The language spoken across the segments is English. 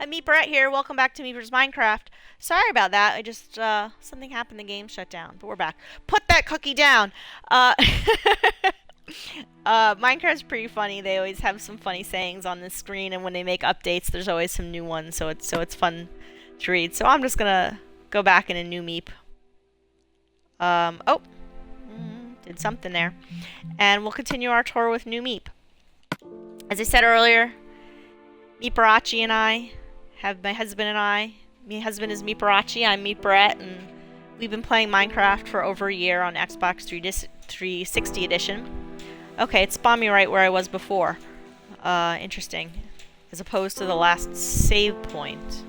I'm Meeper here. Welcome back to Meepers Minecraft. Sorry about that. I just something happened. The game shut down, but we're back. Put that cookie down. Uh, Minecraft's pretty funny. They always have some funny sayings on the screen, and when they make updates, there's always some new ones. So it's fun to read. So I'm just gonna go back in a new Meep. Oh, did something there, and we'll continue our tour with new Meep. As I said earlier, Meeperachi and I have my husband and I. My husband is Meeperachi, I'm Meeperette, and we've been playing Minecraft for over a year on Xbox 360 edition. Okay, it spawned me right where I was before. Interesting. As opposed to the last save point.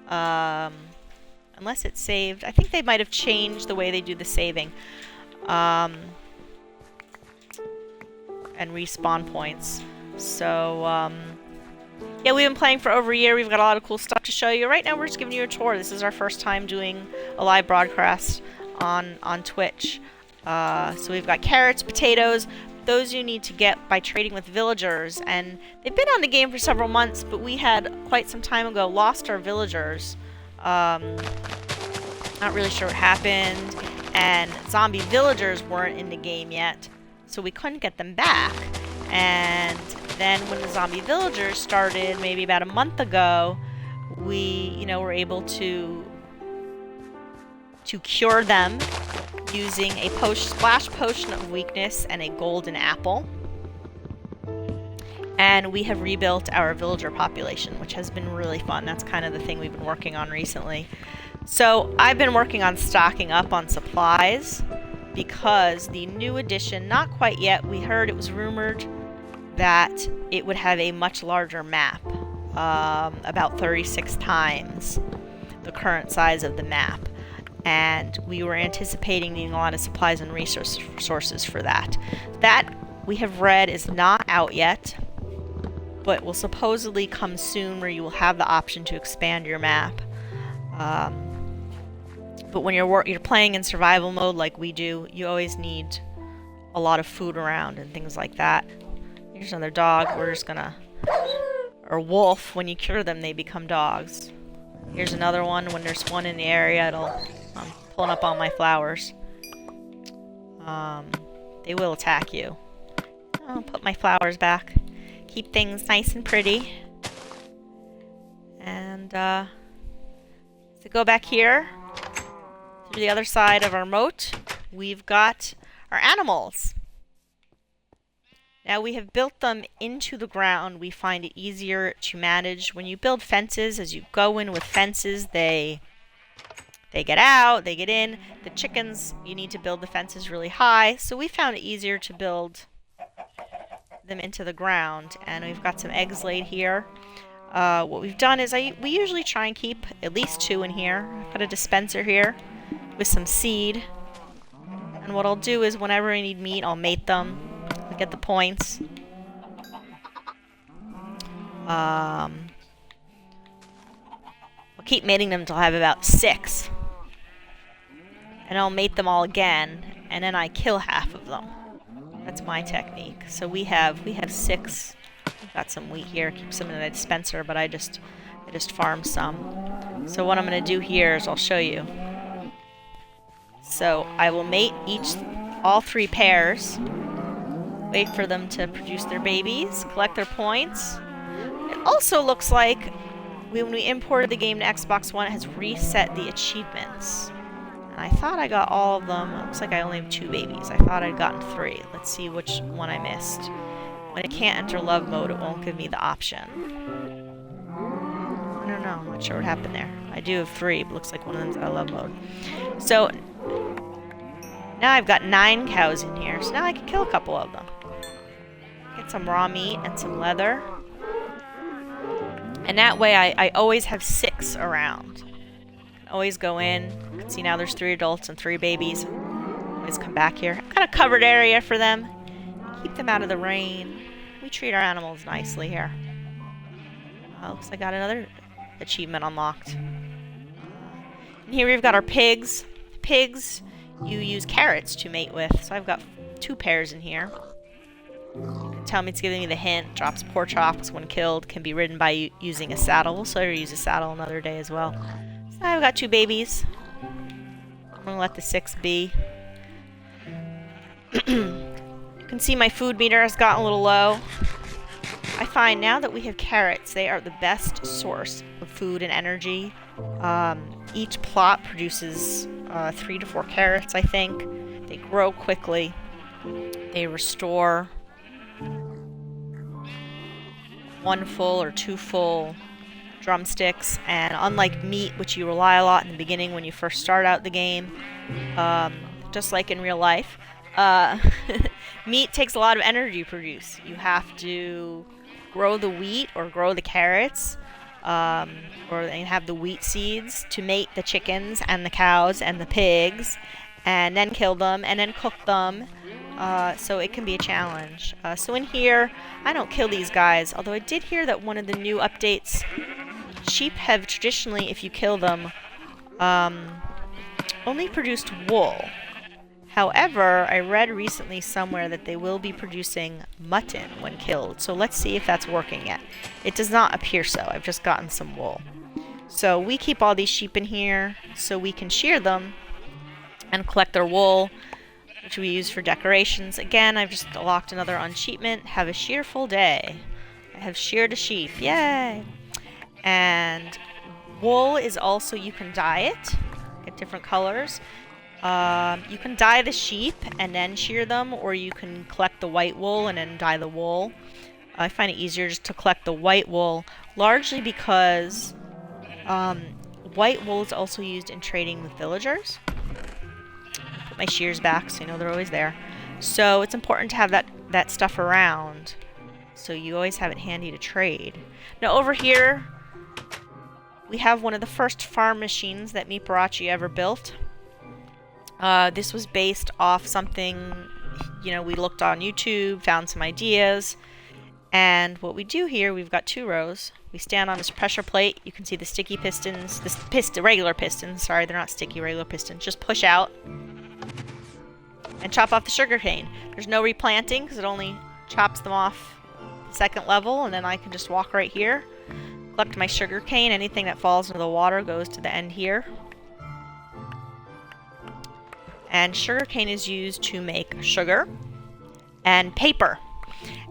Unless it's saved. I think they might have changed the way they do the saving. And respawn points. So, yeah, we've been playing for over a year. We've got a lot of cool stuff to show you. Right now, we're just giving you a tour. This is our first time doing a live broadcast on Twitch. So we've got carrots, potatoes. Those you need to get by trading with villagers. And they've been on the game for several months, but we had, quite some time ago, lost our villagers. Not really sure what happened. And zombie villagers weren't in the game yet, so we couldn't get them back. And then when the zombie villagers started, maybe about a month ago, we, were able to cure them using a splash potion of weakness and a golden apple. And we have rebuilt our villager population, which has been really fun. That's kind of the thing we've been working on recently. So I've been working on stocking up on supplies because the new edition, not quite yet, we heard it was rumored that it would have a much larger map, about 36 times the current size of the map. And we were anticipating needing a lot of supplies and resources for that. That, we have read, is not out yet, but will supposedly come soon, where you will have the option to expand your map. But when you're playing in survival mode like we do, you always need a lot of food around and things like that. Here's another dog. We're just gonna... Or wolf. When you cure them, they become dogs. Here's another one. When there's one in the area, I'm pulling up all my flowers. They will attack you. I'll put my flowers back. Keep things nice and pretty. And, so go back here. To the other side of our moat, we've got our animals. Now we have built them into the ground. We find it easier to manage. When you build fences, as you go in with fences, they get out, they get in. The chickens, you need to build the fences really high. So we found it easier to build them into the ground. And we've got some eggs laid here. What we've done is we usually try and keep at least 2 in here. I've got a dispenser here with some seed. And what I'll do is whenever I need meat, I'll mate them. I'll get the points. I'll keep mating them until I have about 6. And I'll mate them all again, and then I kill half of them. That's my technique. So we have 6. I've got some wheat here, keep some in the dispenser, but I just farm some. So what I'm gonna do here is I'll show you. So I will mate all 3 pairs, wait for them to produce their babies, collect their points. It also looks like when we imported the game to Xbox One, it has reset the achievements. And I thought I got all of them. It looks like I only have 2 babies. I thought I'd gotten 3. Let's see which one I missed. When it can't enter love mode, it won't give me the option. I don't know. I'm not sure what happened there. I do have 3, but looks like one of them's out of love mode. So now I've got 9 cows in here, so now I can kill a couple of them. Get some raw meat and some leather. And that way I always have 6 around. I can always go in. You can see now there's 3 adults and 3 babies. Always come back here. I've got a covered area for them. Keep them out of the rain. We treat our animals nicely here. Looks like I got another achievement unlocked. And here we've got our pigs. Pigs you use carrots to mate with. So I've got 2 pairs in here. You can tell me it's giving me the hint. Drops pork chops when killed can be ridden by using a saddle. We'll show you use a saddle another day as well. So I've got 2 babies. I'm gonna let the 6 be. You can see my food meter has gotten a little low. I find now that we have carrots, they are the best source of food and energy. Each plot produces 3 to 4 carrots, I think. They grow quickly. They restore 1 full or 2 full drumsticks, and unlike meat, which you rely a lot in the beginning when you first start out the game, just like in real life, meat takes a lot of energy to produce. You have to grow the wheat or grow the carrots, or have the wheat seeds to mate the chickens and the cows and the pigs, and then kill them and then cook them. So it can be a challenge. So in here, I don't kill these guys, although I did hear that one of the new updates, sheep have traditionally, if you kill them, only produced wool. However, I read recently somewhere that they will be producing mutton when killed, so let's see if that's working yet. It does not appear so. I've just gotten some wool. So we keep all these sheep in here so we can shear them and collect their wool, which we use for decorations. Again, I've just locked another unsheepment. Have a shearful day. I have sheared a sheep. Yay! And wool is also, you can dye it. Get different colors. You can dye the sheep and then shear them, or you can collect the white wool and then dye the wool. I find it easier just to collect the white wool, largely because white wool is also used in trading with villagers. Put my shears back so you know they're always there. So it's important to have that stuff around, so you always have it handy to trade. Now over here, we have one of the first farm machines that Meeperachi ever built. This was based off something, we looked on YouTube, found some ideas, and what we do here, we've got 2 rows. We stand on this pressure plate. You can see the sticky pistons, regular pistons, sorry, they're not sticky, regular pistons, just push out and chop off the sugarcane. There's no replanting because it only chops them off the 2nd level, and then I can just walk right here, collect my sugarcane. Anything that falls into the water goes to the end here. And sugarcane is used to make sugar and paper.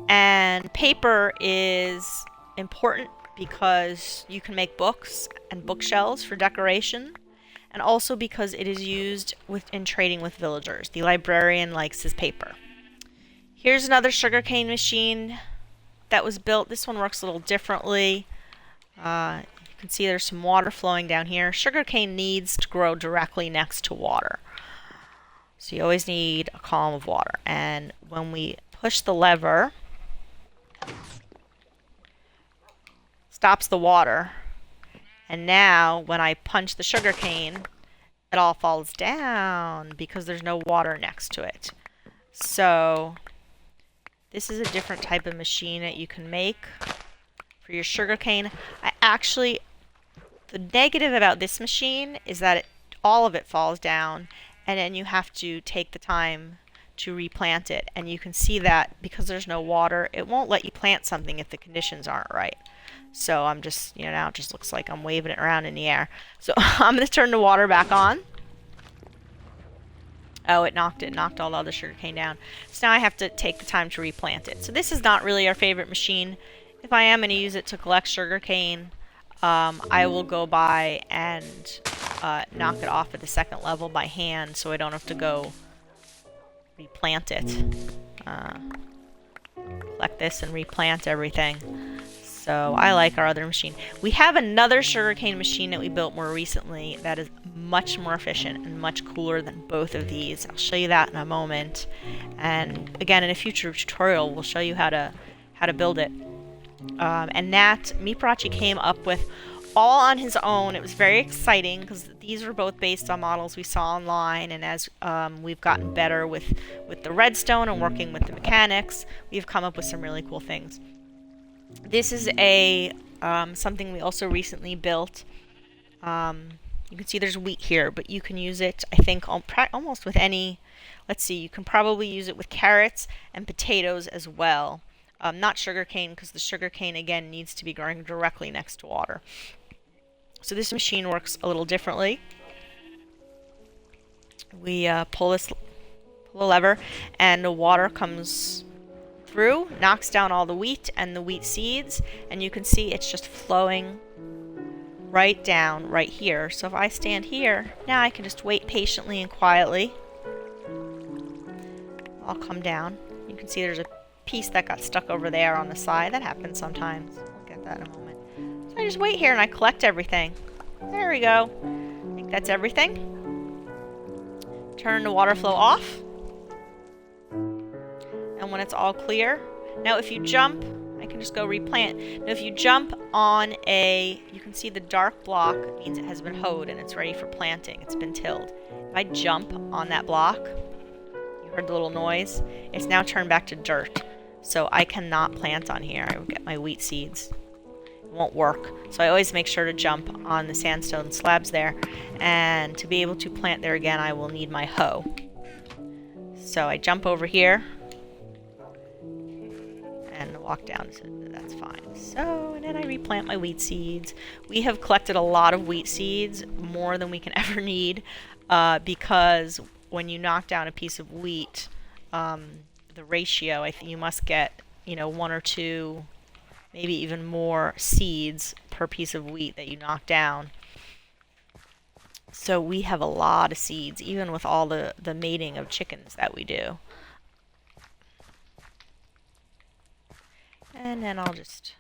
And paper is important because you can make books and bookshelves for decoration, and also because it is used in trading with villagers. The librarian likes his paper. Here's another sugarcane machine that was built. This one works a little differently. You can see there's some water flowing down here. Sugarcane needs to grow directly next to water. So you always need a column of water. And when we push the lever, stops the water. And now when I punch the sugarcane, it all falls down because there's no water next to it. So this is a different type of machine that you can make for your sugarcane. The negative about this machine is that all of it falls down, and then you have to take the time to replant it. And you can see that because there's no water, it won't let you plant something if the conditions aren't right. So I'm just, now it just looks like I'm waving it around in the air. So I'm going to turn the water back on. Oh, it knocked all the other sugarcane down. So now I have to take the time to replant it. So this is not really our favorite machine. If I am going to use it to collect sugarcane, I will go by and knock it off at the 2nd level by hand, so I don't have to go replant it. Collect this and replant everything. So I like our other machine. We have another sugarcane machine that we built more recently that is much more efficient and much cooler than both of these. I'll show you that in a moment. And again, in a future tutorial, we'll show you how to build it. And that Meeperachi came up with all on his own. It was very exciting because these were both based on models we saw online, and as we've gotten better with the redstone and working with the mechanics, we've come up with some really cool things. This is something we also recently built. You can see there's wheat here, but you can use it, I think, almost with any. Let's see, you can probably use it with carrots and potatoes as well. Not sugarcane, because the sugarcane, again, needs to be growing directly next to water. So this machine works a little differently. We pull a lever, and the water comes through, knocks down all the wheat and the wheat seeds, and you can see it's just flowing right down right here. So if I stand here, now I can just wait patiently and quietly. I'll come down. You can see there's a piece that got stuck over there on the side. That happens sometimes. We'll get that in a moment. So I just wait here and I collect everything. There we go. I think that's everything. Turn the water flow off. And when it's all clear, now if you jump, I can just go replant. Now if you jump on you can see the dark block means it has been hoed and it's ready for planting. It's been tilled. If I jump on that block, you heard the little noise, it's now turned back to dirt. So I cannot plant on here. I will get my wheat seeds. It won't work. So I always make sure to jump on the sandstone slabs there. And to be able to plant there again, I will need my hoe. So I jump over here and walk down, so that's fine. So, and then I replant my wheat seeds. We have collected a lot of wheat seeds, more than we can ever need, because when you knock down a piece of wheat, the ratio, I think you must get, 1 or 2, maybe even more seeds per piece of wheat that you knock down. So we have a lot of seeds, even with all the mating of chickens that we do. And then I'll just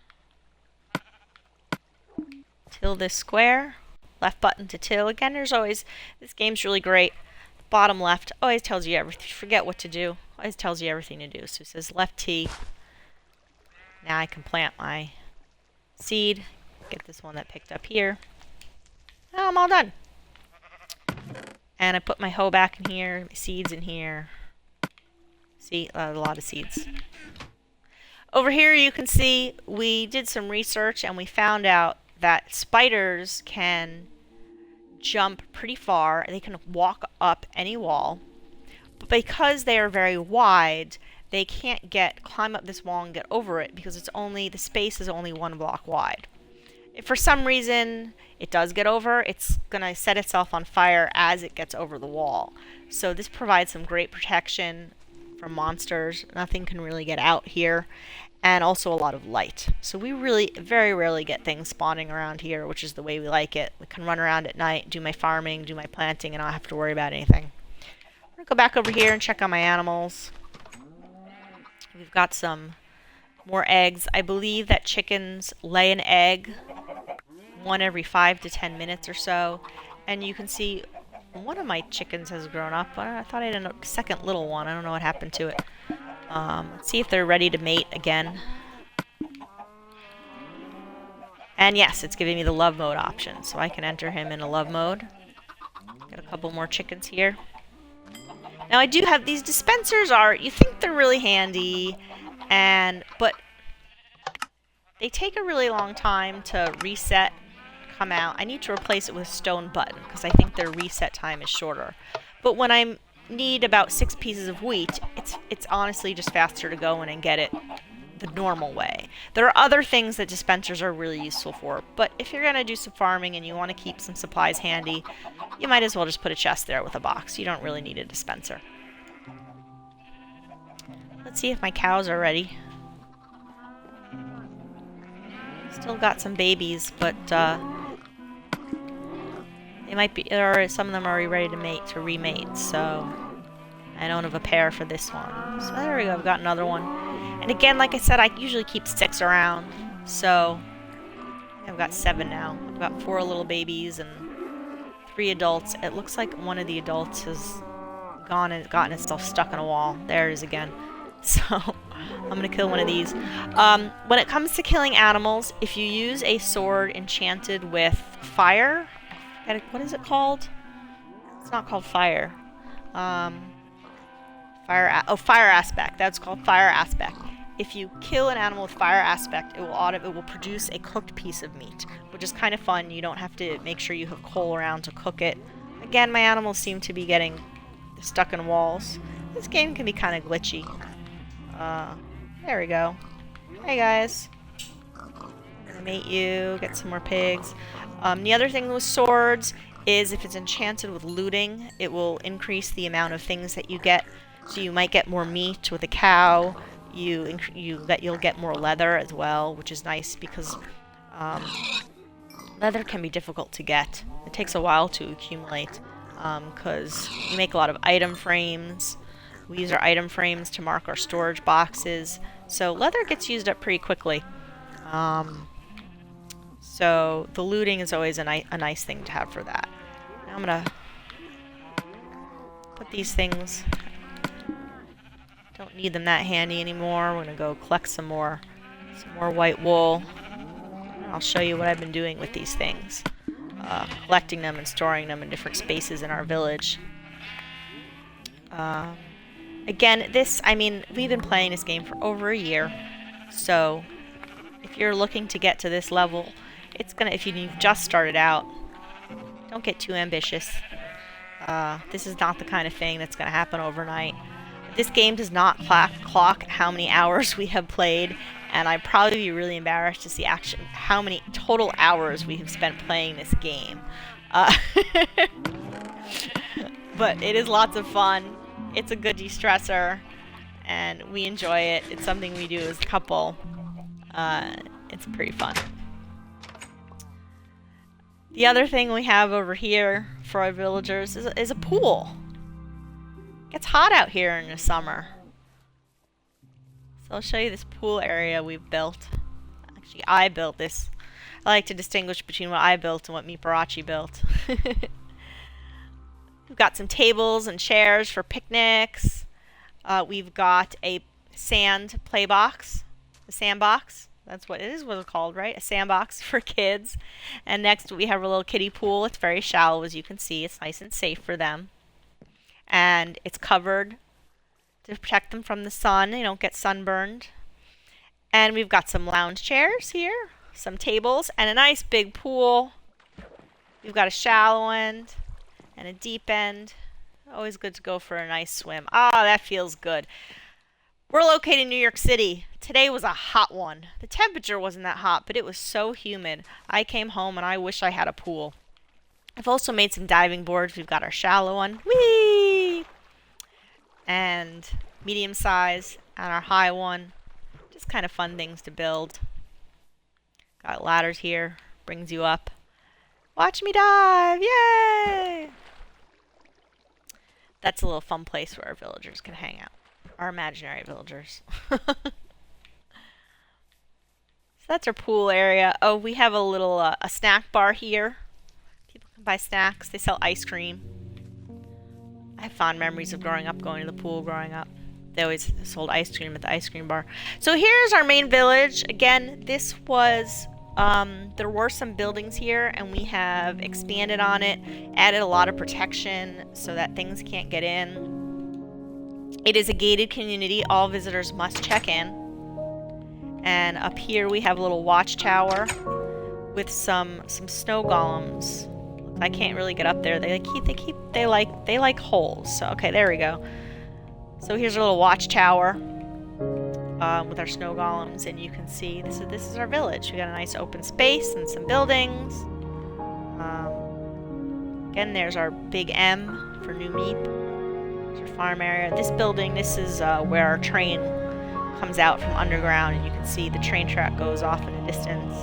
till this square. Left button to till. Again, there's always, this game's really great. Bottom left always tells you everything. Forget what to do. Always tells you everything to do. So it says left T. Now I can plant my seed. Get this one that picked up here. Now I'm all done. And I put my hoe back in here, my seeds in here. See, a lot of seeds. Over here you can see we did some research and we found out that spiders can jump pretty far. They can walk up any wall. But because they are very wide, they can't climb up this wall and get over it because the space is only 1 block wide. If for some reason it does get over, it's going to set itself on fire as it gets over the wall. So this provides some great protection from monsters. Nothing can really get out here. And also a lot of light. So we really very rarely get things spawning around here, which is the way we like it. We can run around at night, do my farming, do my planting, and I don't have to worry about anything. I'm going to go back over here and check on my animals. We've got some more eggs. I believe that chickens lay an egg 1 every 5 to 10 minutes or so. And you can see one of my chickens has grown up. I thought I had a second little one. I don't know what happened to it. Let's see if they're ready to mate again. And yes, it's giving me the love mode option, so I can enter him in a love mode. Get a couple more chickens here. Now I do have these dispensers you think they're really handy, but they take a really long time to reset, come out. I need to replace it with a stone button because I think their reset time is shorter. But when I need about 6 pieces of wheat, it's honestly just faster to go in and get it the normal way. There are other things that dispensers are really useful for, but if you're going to do some farming and you want to keep some supplies handy, you might as well just put a chest there with a box. You don't really need a dispenser. Let's see if my cows are ready. Still got some babies, but they might be, some of them are already ready to remate, so I don't have a pair for this one. So there we go, I've got another one. And again, like I said, I usually keep 6 around, so I've got 7 now. I've got 4 little babies and 3 adults. It looks like one of the adults has gone and gotten itself stuck in a wall. There it is again. So I'm going to kill one of these. When it comes to killing animals, if you use a sword enchanted with fire, what is it called? It's not called fire. Fire aspect. That's called fire aspect. If you kill an animal with fire aspect, it will produce a cooked piece of meat, which is kind of fun. You don't have to make sure you have coal around to cook it. Again, my animals seem to be getting stuck in walls. This game can be kind of glitchy. There we go. Hey guys. I'm gonna mate you, get some more pigs. The other thing with swords is if it's enchanted with looting, it will increase the amount of things that you get. So you might get more meat with a cow. You'll get more leather as well, which is nice because leather can be difficult to get. It takes a while to accumulate because we make a lot of item frames. We use our item frames to mark our storage boxes. So leather gets used up pretty quickly. So the looting is always a nice thing to have for that. Now I'm gonna put these things. Don't need them that handy anymore. We're gonna go collect some more white wool. I'll show you what I've been doing with these things. Collecting them and storing them in different spaces in our village. Again, we've been playing this game for over a year. So if you're looking to get to this level, if you've just started out, don't get too ambitious. This is not the kind of thing that's gonna happen overnight. This game does not clock how many hours we have played, and I'd probably be really embarrassed to see how many total hours we have spent playing this game. But it is lots of fun. It's a good de-stressor, and we enjoy it. It's something we do as a couple. It's pretty fun. The other thing we have over here for our villagers is a pool. It gets hot out here in the summer. So I'll show you this pool area we've built. Actually, I built this. I like to distinguish between what I built and what Meeperachi built. We've got some tables and chairs for picnics. We've got a sand playbox, a sandbox. That's what it is, what it's called, right? A sandbox for kids. And next we have a little kiddie pool. It's very shallow, as you can see. It's nice and safe for them. And it's covered to protect them from the sun. They don't get sunburned. And we've got some lounge chairs here, some tables, and a nice big pool. We've got a shallow end and a deep end. Always good to go for a nice swim. Ah, that feels good. We're located in New York City. Today was a hot one. The temperature wasn't that hot, but it was so humid. I came home and I wish I had a pool. I've also made some diving boards. We've got our shallow one, whee, and medium size, and our high one. Just kind of fun things to build. Got ladders here, brings you up. Watch me dive, yay! That's a little fun place where our villagers can hang out. Our imaginary villagers. So that's our pool area. Oh, we have a little a snack bar here. People can buy snacks. They sell ice cream. I have fond memories of growing up, going to the pool growing up. They always sold ice cream at the ice cream bar. So here's our main village. Again, this was, there were some buildings here, and we have expanded on it, added a lot of protection so that things can't get in. It is a gated community. All visitors must check in. And up here we have a little watchtower with some snow golems. I can't really get up there. They like holes. So okay, there we go. So here's our little watchtower with our snow golems, and you can see this is our village. We got a nice open space and some buildings. Again, there's our big M for New Meep. There's our farm area. This building, this is where our train comes out from underground, and you can see the train track goes off in the distance.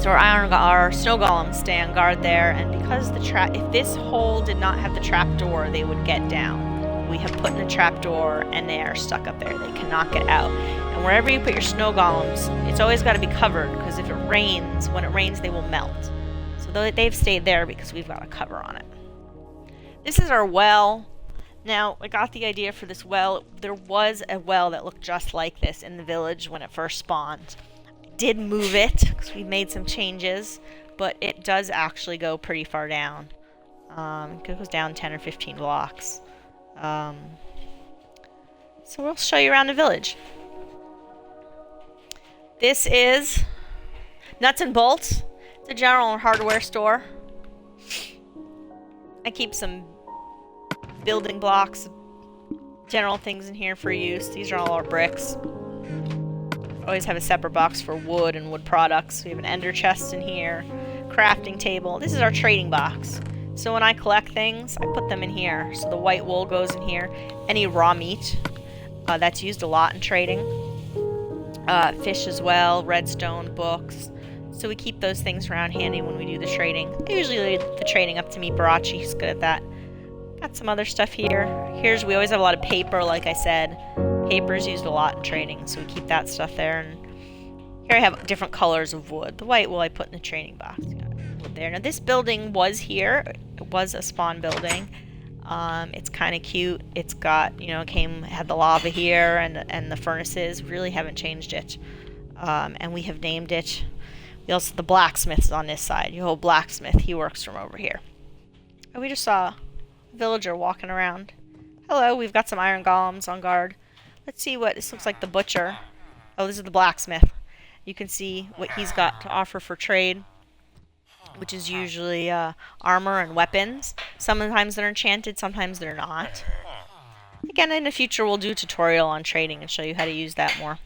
So our snow golems stay on guard there, and because if this hole did not have the trap door, they would get down. We have put in a trap door, and they are stuck up there. They cannot get out. And wherever you put your snow golems, it's always got to be covered, because if it rains, when it rains, they will melt. So they've stayed there because we've got a cover on it. This is our well. Now, I got the idea for this well. There was a well that looked just like this in the village when it first spawned. I did move it because we made some changes, but it does actually go pretty far down. It goes down 10 or 15 blocks. So we'll show you around the village. This is Nuts and Bolts. It's a general hardware store. I keep some building blocks, general things in here for use. These are all our bricks. Always have a separate box for wood and wood products. We have an ender chest in here, crafting table. This is our trading box. So when I collect things, I put them in here. So the white wool goes in here. Any raw meat, that's used a lot in trading. Fish as well, redstone, books. So we keep those things around handy when we do the trading. I usually leave the trading up to Meep. He's good at that. Got some other stuff here. We always have a lot of paper, like I said. Paper is used a lot in trading, so we keep that stuff there. And here I have different colors of wood. The white wool I put in the trading box. Got wood there. Now this building was here. It was a spawn building. It's kind of cute. It's got, had the lava here and the furnaces. Really haven't changed it. And we have named it. We also, the blacksmith is on this side. Your whole blacksmith, he works from over here. And we just saw a villager walking around. Hello, we've got some iron golems on guard. Let's see what, this looks like the butcher. Oh, this is the blacksmith. You can see what he's got to offer for trade, which is usually armor and weapons. Sometimes they're enchanted, sometimes they're not. Again, in the future we'll do a tutorial on trading and show you how to use that more.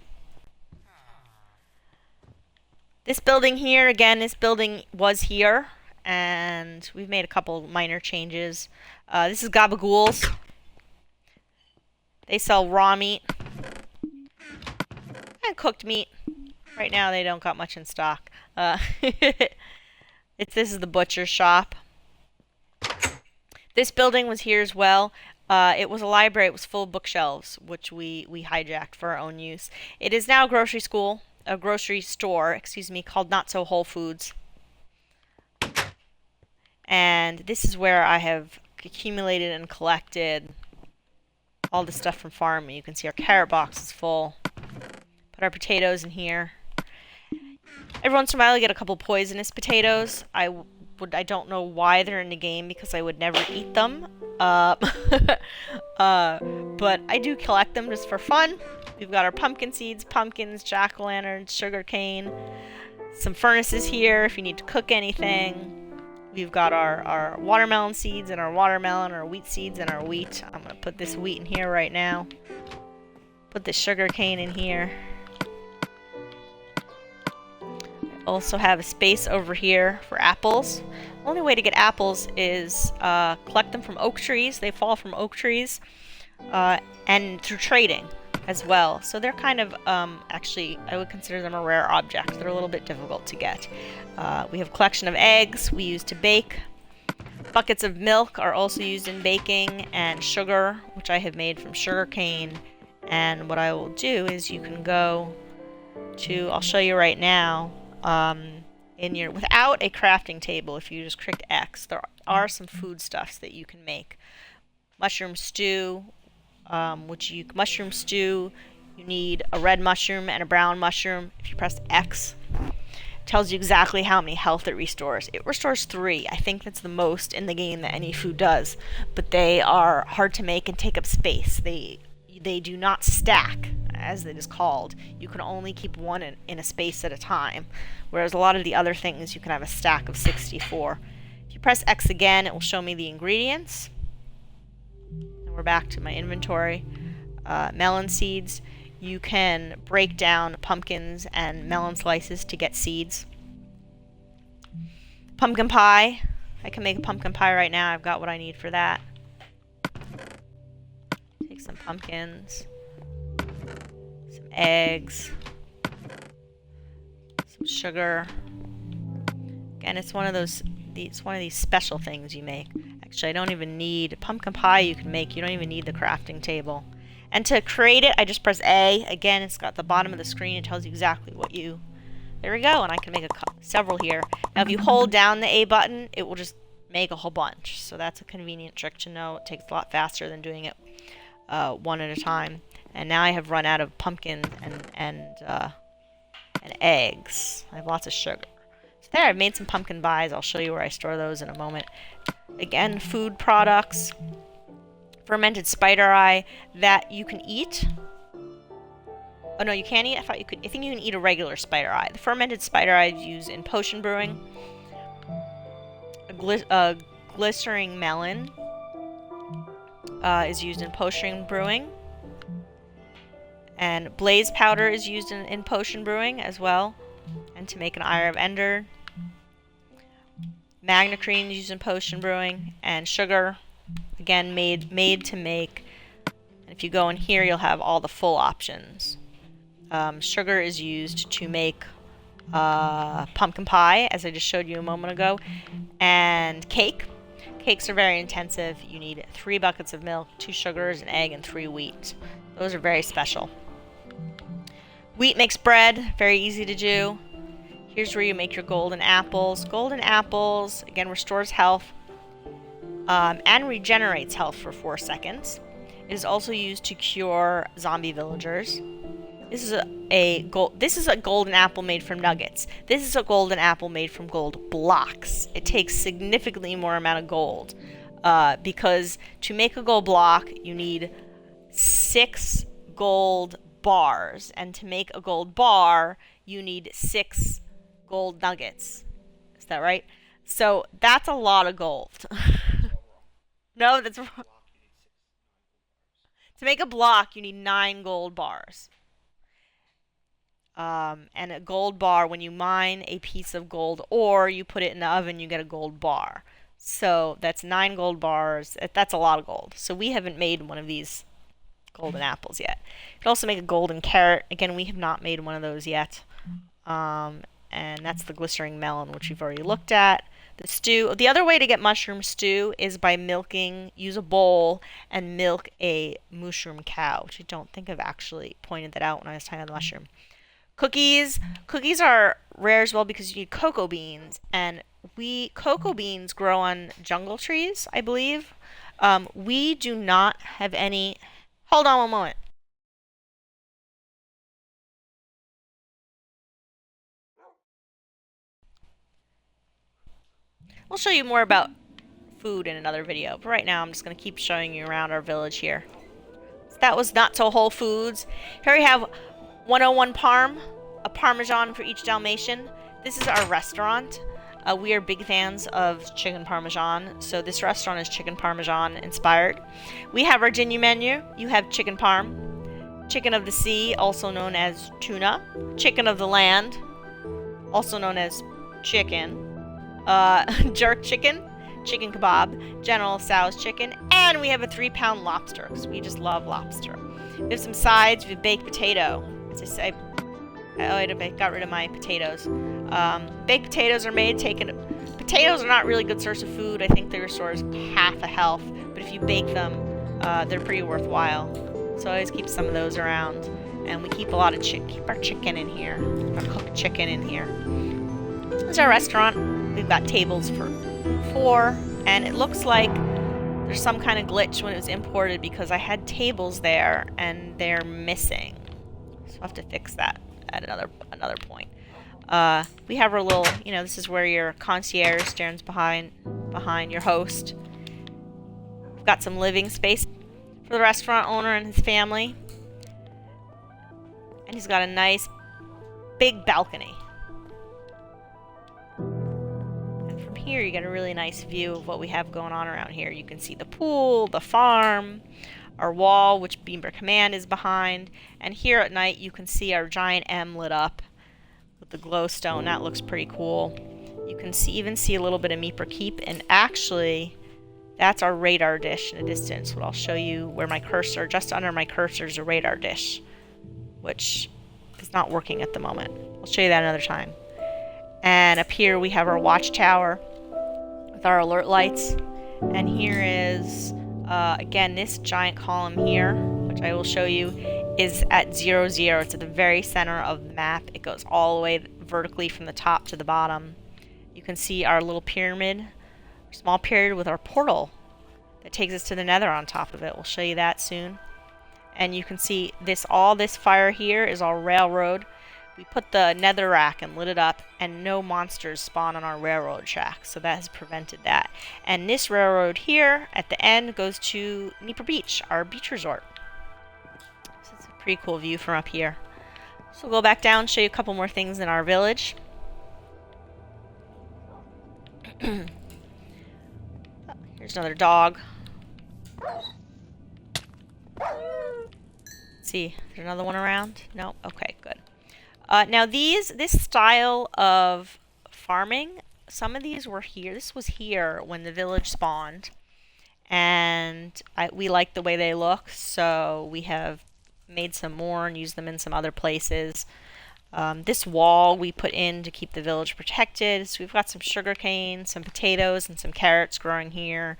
This building here, again, this building was here, and we've made a couple minor changes. This is Gabagools. They sell raw meat and cooked meat. Right now they don't got much in stock. This is the butcher's shop. This building was here as well. It was a library. It was full of bookshelves, which we hijacked for our own use. It is now a grocery store, called Not So Whole Foods. And this is where I have accumulated and collected all the stuff from farming. You can see our carrot box is full. Put our potatoes in here. Every once in a while I get a couple poisonous potatoes. I don't know why they're in the game, because I would never eat them. But I do collect them just for fun. We've got our pumpkin seeds, pumpkins, jack-o'-lanterns, sugar cane, some furnaces here if you need to cook anything. We've got our watermelon seeds and our watermelon, our wheat seeds and our wheat. I'm going to put this wheat in here right now. Put this sugar cane in here. I also have a space over here for apples. The only way to get apples is collect them from oak trees. They fall from oak trees. And through trading as well. So they're kind of, actually, I would consider them a rare object. They're a little bit difficult to get. We have a collection of eggs we use to bake. Buckets of milk are also used in baking, and sugar, which I have made from sugar cane. And what I will do is you can go to, I'll show you right now, without a crafting table, if you just click X, there are some foodstuffs that you can make. Mushroom stew, mushroom stew, you need a red mushroom and a brown mushroom. If you press X, it tells you exactly how many health it restores. It restores 3. I think that's the most in the game that any food does, but they are hard to make and take up space. They do not stack, as it is called. You can only keep one in a space at a time, whereas a lot of the other things you can have a stack of 64. If you press X again, it will show me the ingredients. We're back to my inventory. Melon seeds. You can break down pumpkins and melon slices to get seeds. Pumpkin pie. I can make a pumpkin pie right now. I've got what I need for that. Take some pumpkins, some eggs, some sugar. Again, it's one of these special things you make. Actually, I don't even need pumpkin pie. You can make. You don't even need the crafting table. And to create it, I just press A. Again, it's got the bottom of the screen. It tells you exactly what you. There we go. And I can make several here. Now, if you hold down the A button, it will just make a whole bunch. So that's a convenient trick to know. It takes a lot faster than doing it one at a time. And now I have run out of pumpkin and eggs. I have lots of sugar. So there, I've made some pumpkin pies. I'll show you where I store those in a moment. Again, food products. Fermented spider eye that you can eat. Oh no, you can't eat. I thought you could. I think you can eat a regular spider eye. The fermented spider eye is used in potion brewing. A glycerine melon. is used in potion brewing. And blaze powder is used in potion brewing as well. And to make an Eye of Ender. Magnacrene is used in potion brewing. And sugar, again, made to make. And if you go in here, you'll have all the full options. Sugar is used to make pumpkin pie, as I just showed you a moment ago, and cake. Cakes are very intensive. You need 3 buckets of milk, 2 sugars, an egg, and 3 wheat. Those are very special. Wheat makes bread, very easy to do. Here's where you make your golden apples. Golden apples, again, restores health and regenerates health for 4 seconds. It is also used to cure zombie villagers. This is a golden apple made from nuggets. This is a golden apple made from gold blocks. It takes significantly more amount of gold because to make a gold block, you need 6 gold bars, and to make a gold bar, you need 6 gold nuggets. Is that right? So that's a lot of gold. No, that's wrong. To make a block, you need 9 gold bars. And a gold bar, when you mine a piece of gold ore, you put it in the oven, you get a gold bar. So that's 9 gold bars. That's a lot of gold. So we haven't made one of these golden apples yet. You can also make a golden carrot. Again, we have not made one of those yet. And that's the glistering melon, which we've already looked at. The stew. The other way to get mushroom stew is by use a bowl and milk a mushroom cow, which I don't think I've actually pointed that out when I was talking about the mushroom. Cookies. Cookies are rare as well because you need cocoa beans, and cocoa beans grow on jungle trees, I believe. We do not have any. Hold on one moment. I'll show you more about food in another video, but right now I'm just going to keep showing you around our village here. So that was Not So Whole Foods. Here we have 101 Parm, a Parmesan for each Dalmatian. This is our restaurant. We are big fans of chicken Parmesan, so this restaurant is chicken Parmesan inspired. We have our dinner menu. You have chicken parm, chicken of the sea, also known as tuna, chicken of the land, also known as chicken, jerk chicken, chicken kebab, General Tso's chicken, and we have a 3-pound lobster because we just love lobster. We have some sides. We have baked potato. As I say, I got rid of my potatoes. Baked potatoes are made. Potatoes are not really a good source of food. I think they restores half a health, but if you bake them, they're pretty worthwhile. So I always keep some of those around, and we keep a lot of keep our chicken in here, our cooked chicken in here. This is our restaurant. We've got tables for 4, and it looks like there's some kind of glitch when it was imported because I had tables there and they're missing. So I'll have to fix that at another point. We have our little, this is where your concierge stands behind your host. We've got some living space for the restaurant owner and his family. And he's got a nice big balcony. Here you get a really nice view of what we have going on around here. You can see the pool, the farm, our wall, which Beamer Command is behind, and here at night you can see our giant M lit up with the glowstone. That looks pretty cool. You can even see a little bit of Meeper Keep, and actually that's our radar dish in the distance. What I'll show you where my cursor, just under my cursor, is a radar dish, which is not working at the moment. I'll show you that another time. And up here we have our watchtower with our alert lights, and here is again this giant column here, which I will show you, is at 0, 0. It's at the very center of the map. It goes all the way vertically from the top to the bottom. You can see our little pyramid, small pyramid with our portal that takes us to the nether on top of it. We'll show you that soon. And you can see all this fire here is our railroad. We put the nether rack and lit it up, and no monsters spawn on our railroad track, so that has prevented that. And this railroad here at the end goes to Meeper Beach, our beach resort. So it's a pretty cool view from up here. So we'll go back down and show you a couple more things in our village. Here's another dog. Let's see. Is there another one around? No? Okay, good. Now this style of farming, some of these were here. This was here when the village spawned. And we like the way they look, so we have made some more and used them in some other places. This wall we put in to keep the village protected. So we've got some sugarcane, some potatoes, and some carrots growing here.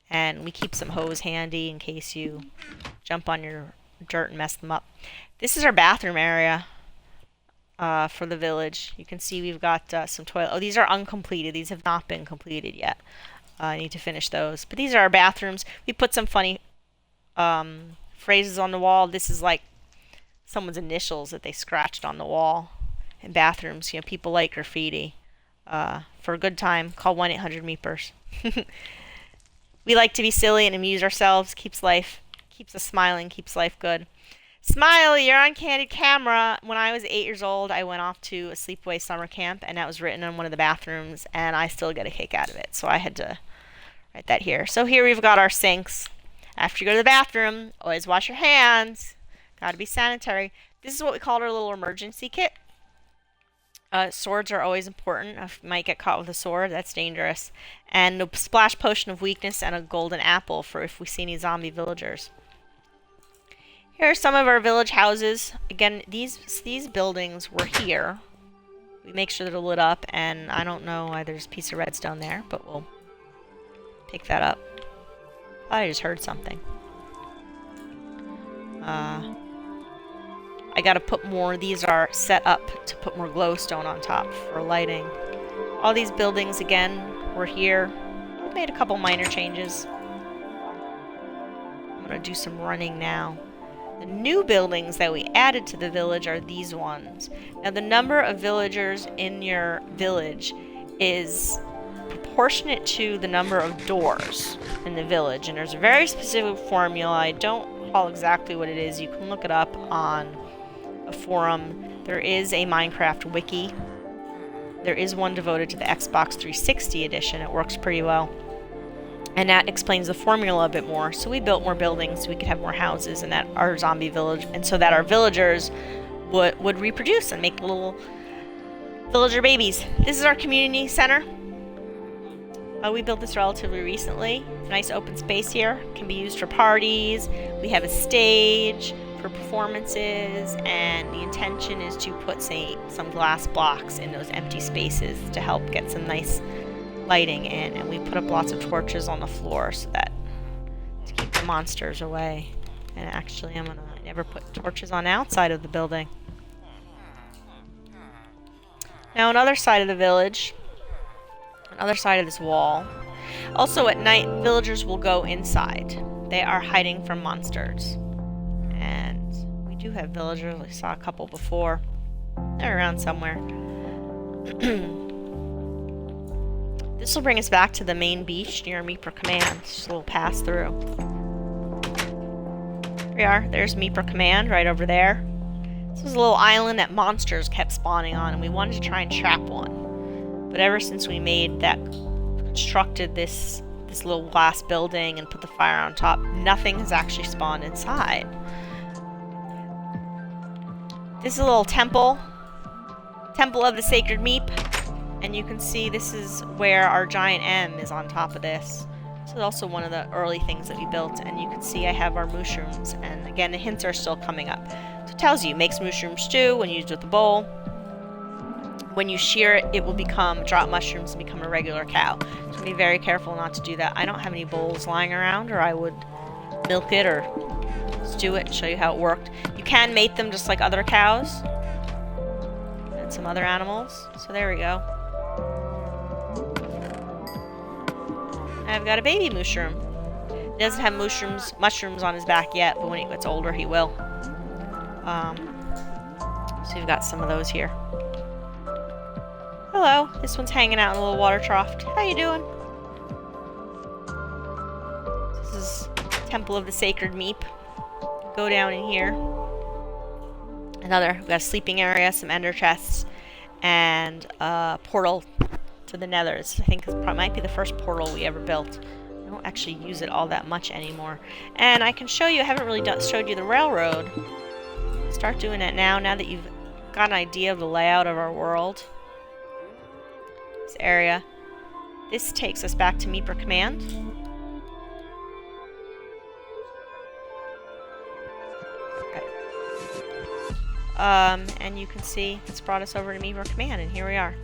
And we keep some hose handy in case you jump on your dirt and mess them up. This is our bathroom area for the village. You can see we've got some toilet. Oh, these are uncompleted. These have not been completed yet. I need to finish those. But these are our bathrooms. We put some funny phrases on the wall. This is like someone's initials that they scratched on the wall. In bathrooms, you know, people like graffiti. For a good time, call 1-800-Meepers. We like to be silly and amuse ourselves. Keeps us smiling, keeps life good. Smile, you're on candid camera. When I was 8 years old, I went off to a sleepaway summer camp, and that was written on one of the bathrooms, and I still get a kick out of it. So I had to write that here. So here we've got our sinks. After you go to the bathroom, always wash your hands. Gotta be sanitary. This is what we call our little emergency kit. Swords are always important. If you might get caught with a sword, that's dangerous. And a splash potion of weakness and a golden apple for if we see any zombie villagers. Here are some of our village houses. Again, these buildings were here. We make sure they're lit up, and I don't know why there's a piece of redstone there, but we'll pick that up. I just heard something. I gotta put more. These are set up to put more glowstone on top for lighting. All these buildings, again, were here. We made a couple minor changes. I'm gonna do some running now. The new buildings that we added to the village are these ones. Now, the number of villagers in your village is proportionate to the number of doors in the village. And there's a very specific formula. I don't recall exactly what it is. You can look it up on a forum. There is a Minecraft wiki. There is one devoted to the Xbox 360 edition. It works pretty well. And that explains the formula a bit more. So we built more buildings so we could have more houses and that our zombie village, and so that our villagers would reproduce and make little villager babies. This is our community center. We built this relatively recently. Nice open space here. Can be used for parties. We have a stage for performances, and the intention is to put, say, some glass blocks in those empty spaces to help get some nice lighting in. And we put up lots of torches on the floor so that to keep the monsters away. And actually, I never put torches on the outside of the building. Now, another side of the village, another side of this wall. Also, at night, villagers will go inside. They are hiding from monsters. And we do have villagers. I saw a couple before. They're around somewhere. This will bring us back to the main beach near Meeper Command. Just a little pass through. Here we are. There's Meeper Command right over there. This was a little island that monsters kept spawning on, and we wanted to try and trap one. But ever since we made that, constructed this little glass building and put the fire on top, nothing has actually spawned inside. This is a little temple. Temple of the Sacred Meep. And you can see this is where our giant M is on top of this. This is also one of the early things that we built. And you can see I have our mushrooms. And again, the hints are still coming up. So it tells you, makes mushroom stew when used with the bowl. When you shear it, it will drop mushrooms and become a regular cow. So be very careful not to do that. I don't have any bowls lying around, or I would milk it or stew it and show you how it worked. You can mate them just like other cows and some other animals. So there we go. I've got a baby mushroom. He doesn't have mushrooms on his back yet, but when he gets older, he will. So we've got some of those here. Hello. This one's hanging out in a little water trough. How you doing? This is Temple of the Sacred Meep. Go down in here. We've got a sleeping area, some ender chests, and a portal to the nether. This, I think, might be the first portal we ever built. I don't actually use it all that much anymore. And I can show you, I haven't really showed you the railroad. start doing it now that you've got an idea of the layout of our world. This area. This takes us back to Meeper command. Okay. And you can see it's brought us over to Meeper command, and here we are.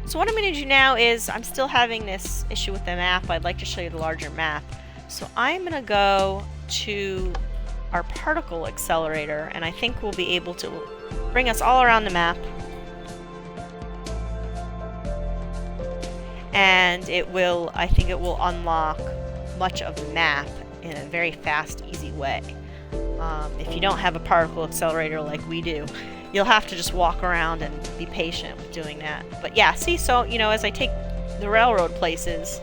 So what I'm going to do now is, I'm still having this issue with the map. I'd like to show you the larger map. So I'm going to go to our particle accelerator, and I think we'll be able to bring us all around the map. And I think it will unlock much of the map in a very fast, easy way. If you don't have a particle accelerator like we do, you'll have to just walk around and be patient with doing that. But yeah, see, so, you know, as I take the railroad places,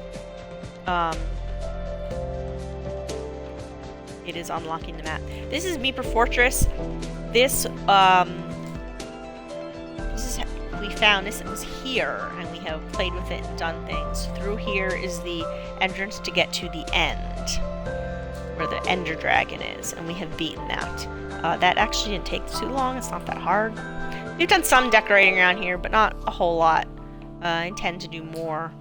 it is unlocking the map. This is Meeper Fortress. This is, we found this, it was here, and we have played with it and done things. Through here is the entrance to get to the end, where the Ender Dragon is, and we have beaten that. That actually didn't take too long, it's not that hard. We've done some decorating around here, but not a whole lot. I intend to do more.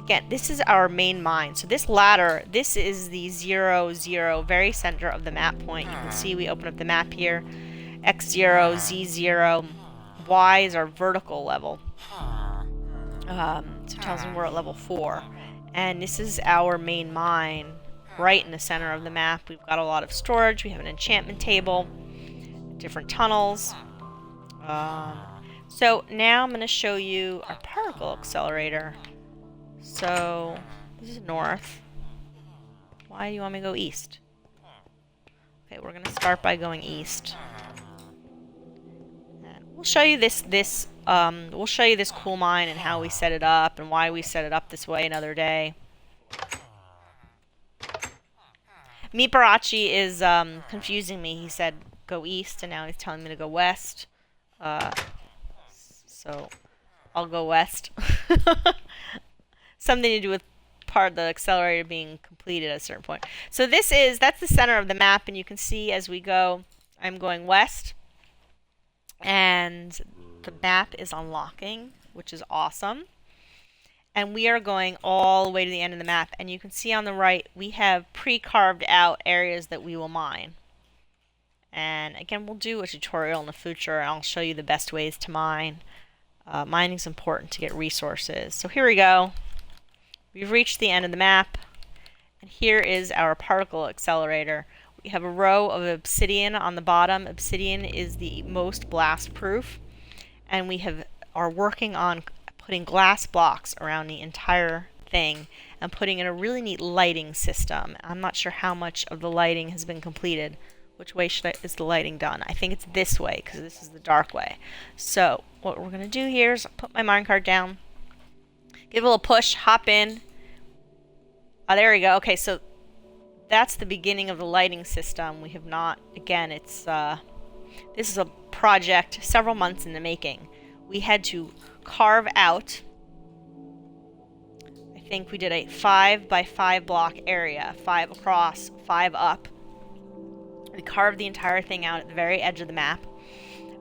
Again, this is our main mine. So this ladder, this is the 0, 0, very center of the map point. You can see we open up the map here. X0, Z0, Y is our vertical level. So it tells me we're at level 4. And this is our main mine, right in the center of the map. We've got a lot of storage. We have an enchantment table, different tunnels. So now I'm going to show you our particle accelerator. So this is north. Why do you want me to go east? Okay, we're going to start by going east. And we'll show you this cool mine and how we set it up and why we set it up this way another day. Meeperachi is confusing me. He said go east, and now he's telling me to go west. So I'll go west. Something to do with part of the accelerator being completed at a certain point. So that's the center of the map, and you can see as we go, I'm going west, and the map is unlocking, which is awesome. And we are going all the way to the end of the map, and you can see on the right we have pre-carved out areas that we will mine. And again, we'll do a tutorial in the future, and I'll show you the best ways to mine. Mining is important to get resources. So here we go. We've reached the end of the map, and here is our particle accelerator. We have a row of obsidian on the bottom. Obsidian is the most blast proof, and we are working on putting glass blocks around the entire thing and putting in a really neat lighting system. I'm not sure how much of the lighting has been completed. Which way is the lighting done? I think it's this way, because this is the dark way. So what we're going to do here is put my minecart down, give it a little push, hop in. Oh, there we go. Okay, so that's the beginning of the lighting system. We have not, again, it's this is a project several months in the making. We had to carve out, I think we did a 5 by 5 block area, 5 across, 5 up. We carved the entire thing out at the very edge of the map.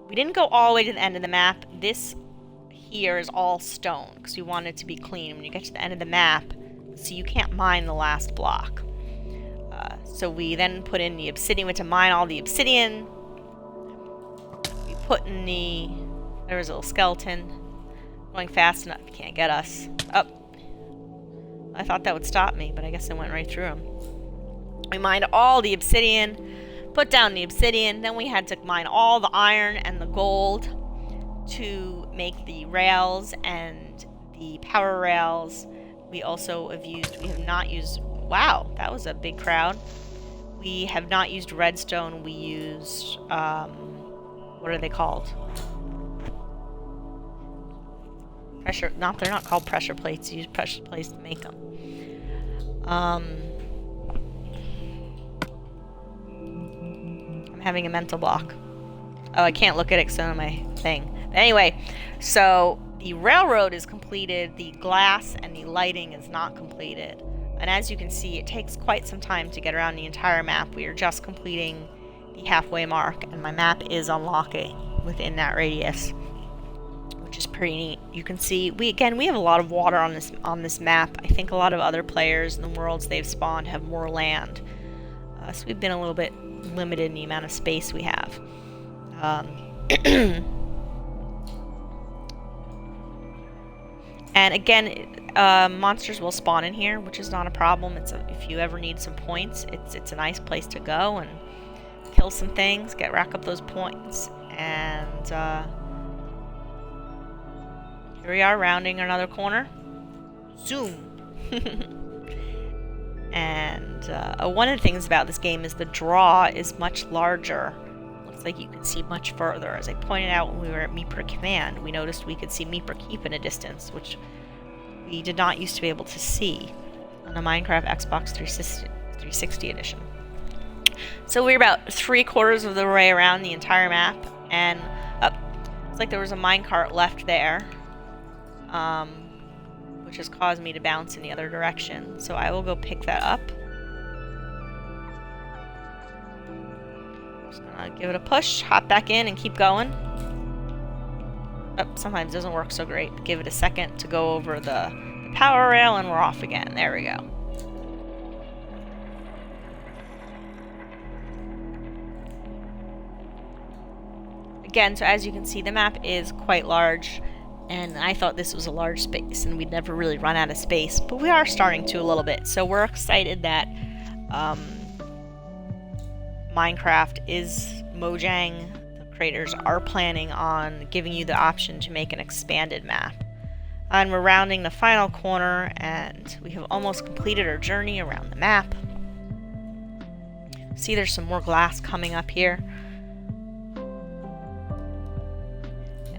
We didn't go all the way to the end of the map. This here is all stone because we want it to be clean. When you get to the end of the map, so you can't mine the last block. So we then put in the obsidian. Went to mine all the obsidian. We put in there was a little skeleton going fast enough. He can't get us. Up. I thought that would stop me, but I guess it went right through him. We mined all the obsidian. Put down the obsidian, then we had to mine all the iron and the gold to make the rails and the power rails. We also we have not used, wow, that was a big crowd. We have not used redstone, we used, what are they called? They're not called pressure plates, you use pressure plates to make them. Having a mental block. Oh, I can't look at it because on my thing. But anyway, so the railroad is completed, the glass and the lighting is not completed. And as you can see, it takes quite some time to get around the entire map. We are just completing the halfway mark, and my map is unlocking within that radius, which is pretty neat. You can see we have a lot of water on this map. I think a lot of other players in the worlds they've spawned have more land, so we've been a little bit limited in the amount of space we have. And again, monsters will spawn in here, which is not a problem. If you ever need some points, it's a nice place to go and kill some things, rack up those points. And here we are, rounding another corner. Zoom. And one of the things about this game is the draw is much larger. Looks like you can see much further. As I pointed out when we were at Meeper Command, we noticed we could see Meeper Keep in a distance, which we did not used to be able to see on the Minecraft Xbox 360 edition. So we're about 3/4 of the way around the entire map, and it's like there was a minecart left there, which has caused me to bounce in the other direction. So I will go pick that up. Just gonna give it a push, hop back in, and keep going. Sometimes it doesn't work so great. Give it a second to go over the power rail, and we're off again. There we go. Again, so as you can see, the map is quite large, and I thought this was a large space, and we'd never really run out of space, but we are starting to a little bit. So we're excited that Minecraft is Mojang. Creators are planning on giving you the option to make an expanded map. And we're rounding the final corner, and we have almost completed our journey around the map. See, there's some more glass coming up here.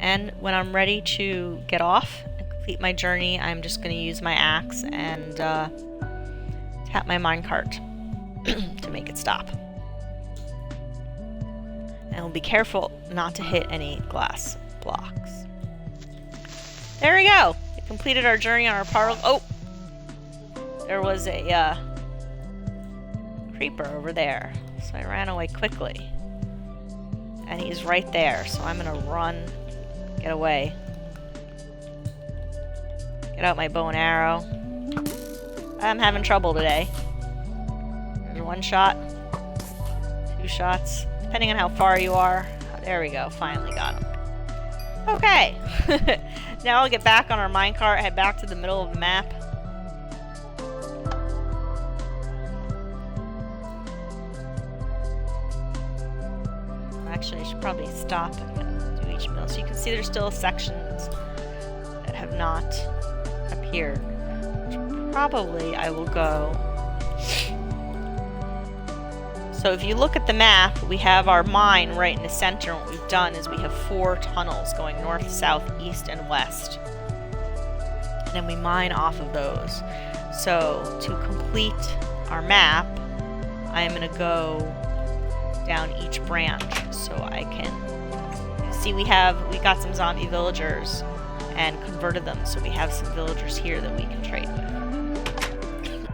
And when I'm ready to get off and complete my journey, I'm just going to use my axe and tap my minecart to make it stop. And we'll be careful not to hit any glass blocks. There we go. We completed our journey on our portal. Oh! There was a creeper over there. So I ran away quickly. And he's right there. So I'm going to run, get away. Get out my bow and arrow. I'm having trouble today. There's one shot. 2 shots. Depending on how far you are. There we go. Finally got him. Okay. Now I'll get back on our minecart, head back to the middle of the map. Actually, I should probably stop and do each mill. So you can see there's still sections that have not appeared. Which probably I will go. So if you look at the map, we have our mine right in the center. What we've done is we have 4 tunnels going north, south, east, and west. And then we mine off of those. So to complete our map, I'm going to go down each branch so I can see we got some zombie villagers and converted them. So we have some villagers here that we can trade with.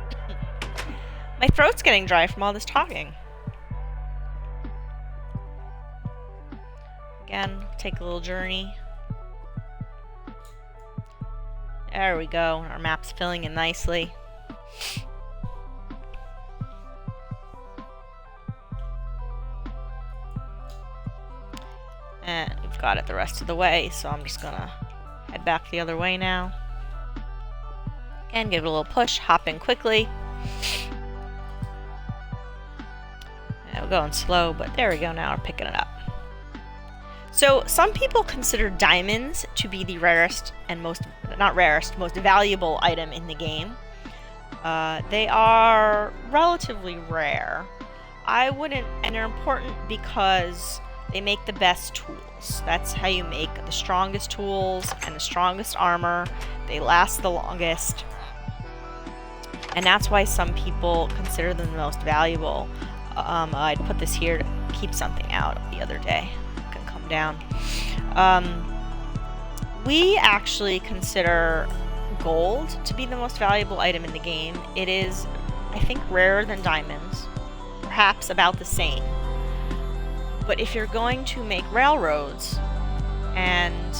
My throat's getting dry from all this talking. Again, take a little journey. There we go. Our map's filling in nicely. And we've got it the rest of the way, so I'm just gonna head back the other way now. And give it a little push, hop in quickly. And we're going slow, but there we go, now we're picking it up. So some people consider diamonds to be the rarest and most valuable item in the game. They are relatively rare. I wouldn't, and they're important because they make the best tools. That's how you make the strongest tools and the strongest armor. They last the longest. And that's why some people consider them the most valuable. I'd put this here to keep something out the other day. Down. We actually consider gold to be the most valuable item in the game. It is, I think, rarer than diamonds, perhaps about the same. But if you're going to make railroads and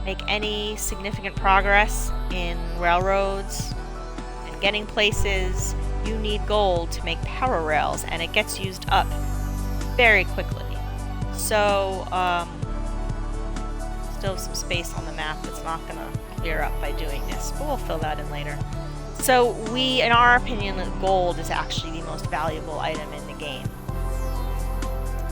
make any significant progress in railroads and getting places, you need gold to make power rails, and it gets used up very quickly. So, still have some space on the map that's not going to clear up by doing this, but we'll fill that in later. So in our opinion, gold is actually the most valuable item in the game.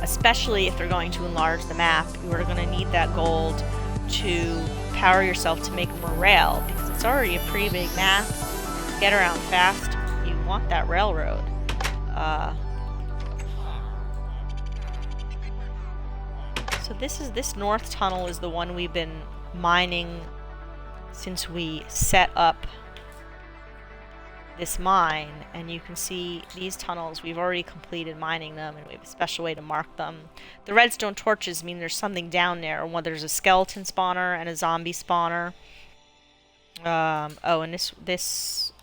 Especially if they're going to enlarge the map, you are going to need that gold to power yourself to make more rail, because it's already a pretty big map. To get around fast, you want that railroad. So this north tunnel is the one we've been mining since we set up this mine, and you can see these tunnels, we've already completed mining them, and we have a special way to mark them. The redstone torches mean there's something down there, or there's a skeleton spawner and a zombie spawner. Oh, and this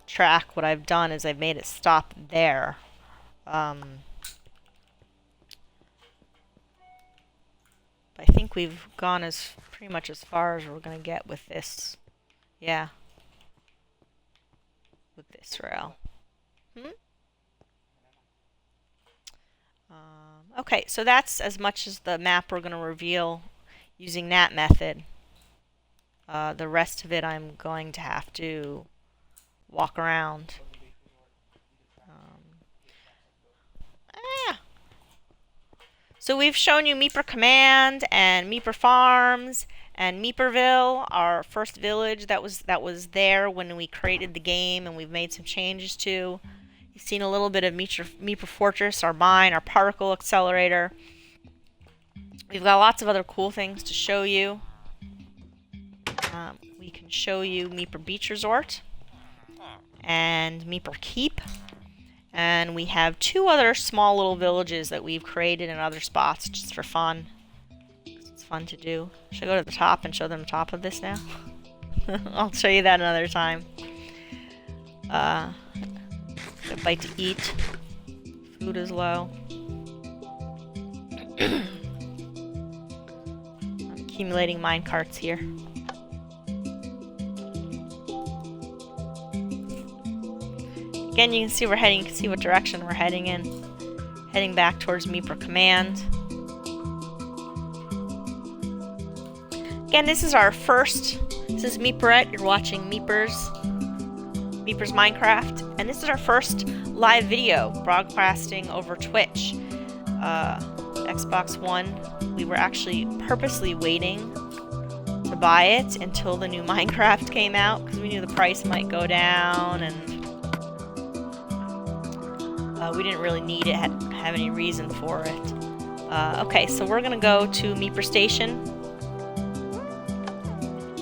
track, what I've done is I've made it stop there. I think we've gone pretty much as far as we're gonna get with this. Yeah. With this rail. Okay, so that's as much as the map we're gonna reveal using that method. The rest of it I'm going to have to walk around. So we've shown you Meeper Command and Meeper Farms and Meeperville, our first village that was there when we created the game, and we've made some changes to. You've seen a little bit of Meeper Fortress, our mine, our particle accelerator. We've got lots of other cool things to show you. We can show you Meeper Beach Resort and Meeper Keep. And we have 2 other small little villages that we've created in other spots just for fun. It's fun to do. Should I go to the top and show them the top of this now? I'll show you that another time. A bite to eat. Food is low. I'm accumulating mine carts here. Again, you can see we're heading. You can see what direction we're heading in. Heading back towards Meeper Command. Again, this is our first. This is Meeperette. You're watching Meepers Minecraft, and this is our first live video broadcasting over Twitch. Xbox One. We were actually purposely waiting to buy it until the new Minecraft came out because we knew the price might go down, and we didn't really need it, have any reason for it. Okay, so we're gonna go to Meeper Station.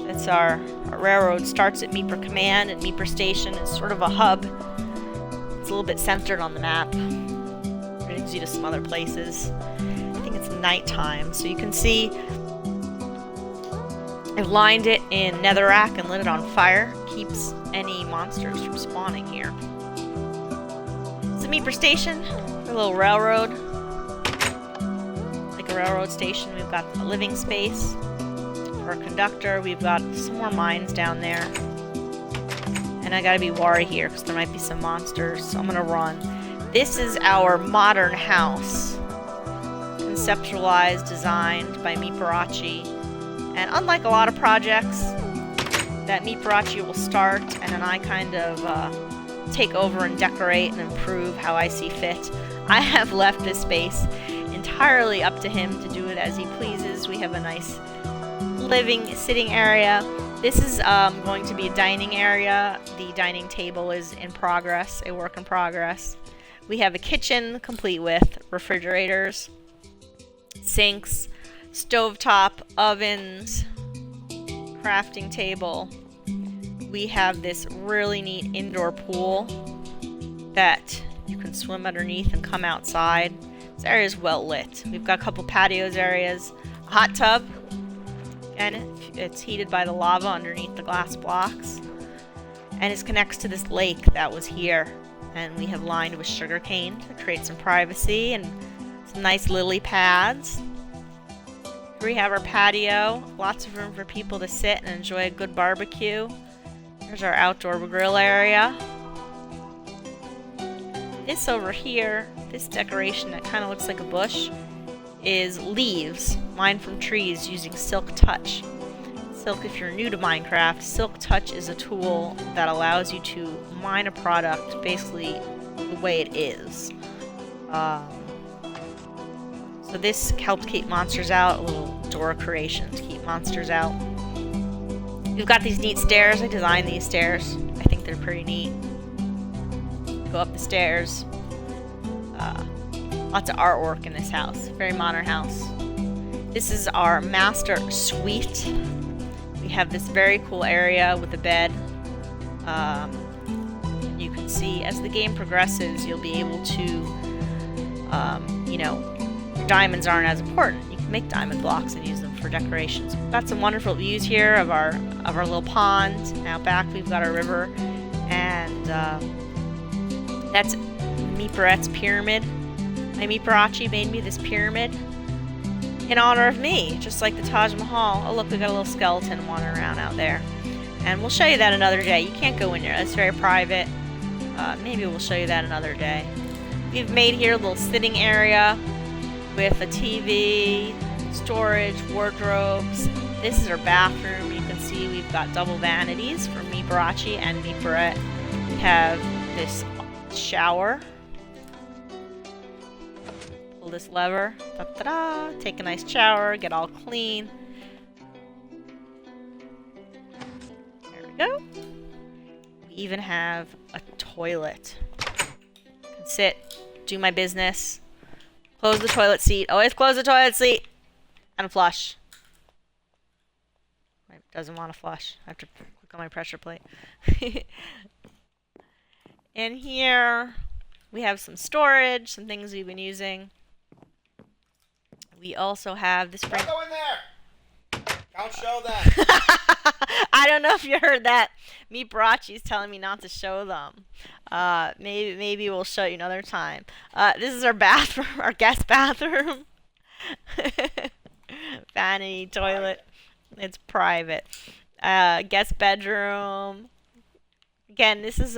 That's our railroad starts at Meeper Command, and Meeper Station is sort of a hub. It's a little bit centered on the map. Brings you to some other places. I think it's nighttime, so you can see I've lined it in netherrack and lit it on fire. Keeps any monsters from spawning here. Meeper Station, a little railroad, like a railroad station. We've got a living space for a conductor. We've got some more mines down there, and I gotta be wary here because there might be some monsters, so I'm gonna run. This is our modern house, conceptualized, designed by Meeperachi, and unlike a lot of projects that Meeperachi will start and then I kind of take over and decorate and improve how I see fit, I have left this space entirely up to him to do it as he pleases. We have a nice sitting area. This is going to be a dining area. The dining table is in progress, a work in progress. We have a kitchen complete with refrigerators, sinks, stovetop, ovens, crafting table. We have this really neat indoor pool that you can swim underneath and come outside. This area is well lit. We've got a couple patios areas, a hot tub, and it's heated by the lava underneath the glass blocks. And it connects to this lake that was here. And we have lined with sugarcane to create some privacy and Some nice lily pads. Here we have our patio. Lots of room for people to sit and enjoy a good barbecue. There's our outdoor grill area. This over here, this decoration that kind of looks like a bush, is leaves mined from trees using Silk Touch. Silk, if you're new to Minecraft, Silk Touch is a tool that allows you to mine a product basically the way it is. So this helps keep monsters out, a little door creation to keep monsters out. We've got these neat stairs. I designed these stairs. I think they're pretty neat. Go up the stairs. Lots of artwork in this house. Very modern house. This is our master suite. We have this very cool area with a bed. You can see as the game progresses, you'll be able to, you know, your diamonds aren't as important. You can make diamond blocks and use them for decorations. We've got some wonderful views here of our little pond. Now back we've got our river, and that's Meeperette's pyramid. My Meeperachi made me this pyramid in honor of me, just like the Taj Mahal. Oh look, we got a little skeleton wandering around out there. And we'll show you that another day. You can't go in there, that's very private. Maybe we'll show you that another day. We've made here a little sitting area with a TV, storage, wardrobes. This is our bathroom. You can see we've got double vanities for Meeperachi and Meeperette. We have this shower. Pull this lever, ta-da-da, take a nice shower, get all clean. There we go. We even have a toilet. I can sit, do my business, close the toilet seat. Always close the toilet seat and flush. It doesn't want to flush. I have to click on my pressure plate. In here, we have some storage, some things we've been using. We also have this. Don't go in there! Don't show them! I don't know if you heard that. Meeperachi's telling me not to show them. Maybe we'll show you another time. This is our bathroom, our guest bathroom. Vanity toilet. It's private. Guest bedroom. Again, this is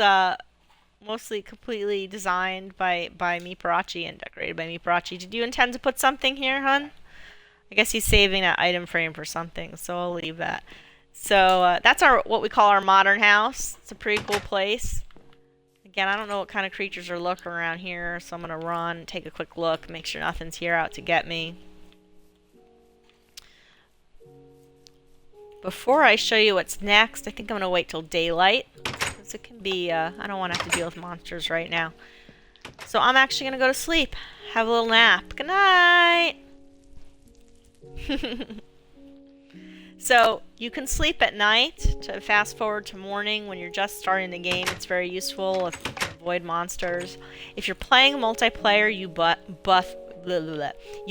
mostly completely designed by Meeperachi and decorated by Meeperachi. Did you intend to put something here, hun? I guess he's saving that item frame for something, so I'll leave that. So that's what we call our modern house. It's a pretty cool place. Again, I don't know what kind of creatures are lurking around here, so I'm going to run, take a quick look, make sure nothing's here out to get me. Before I show you what's next, I think I'm going to wait till daylight. Because it can be, I don't want to have to deal with monsters right now. So I'm actually going to go to sleep. Have a little nap. Good night! So you can sleep at night to fast forward to morning when you're just starting the game. It's very useful to avoid monsters. If you're playing multiplayer, you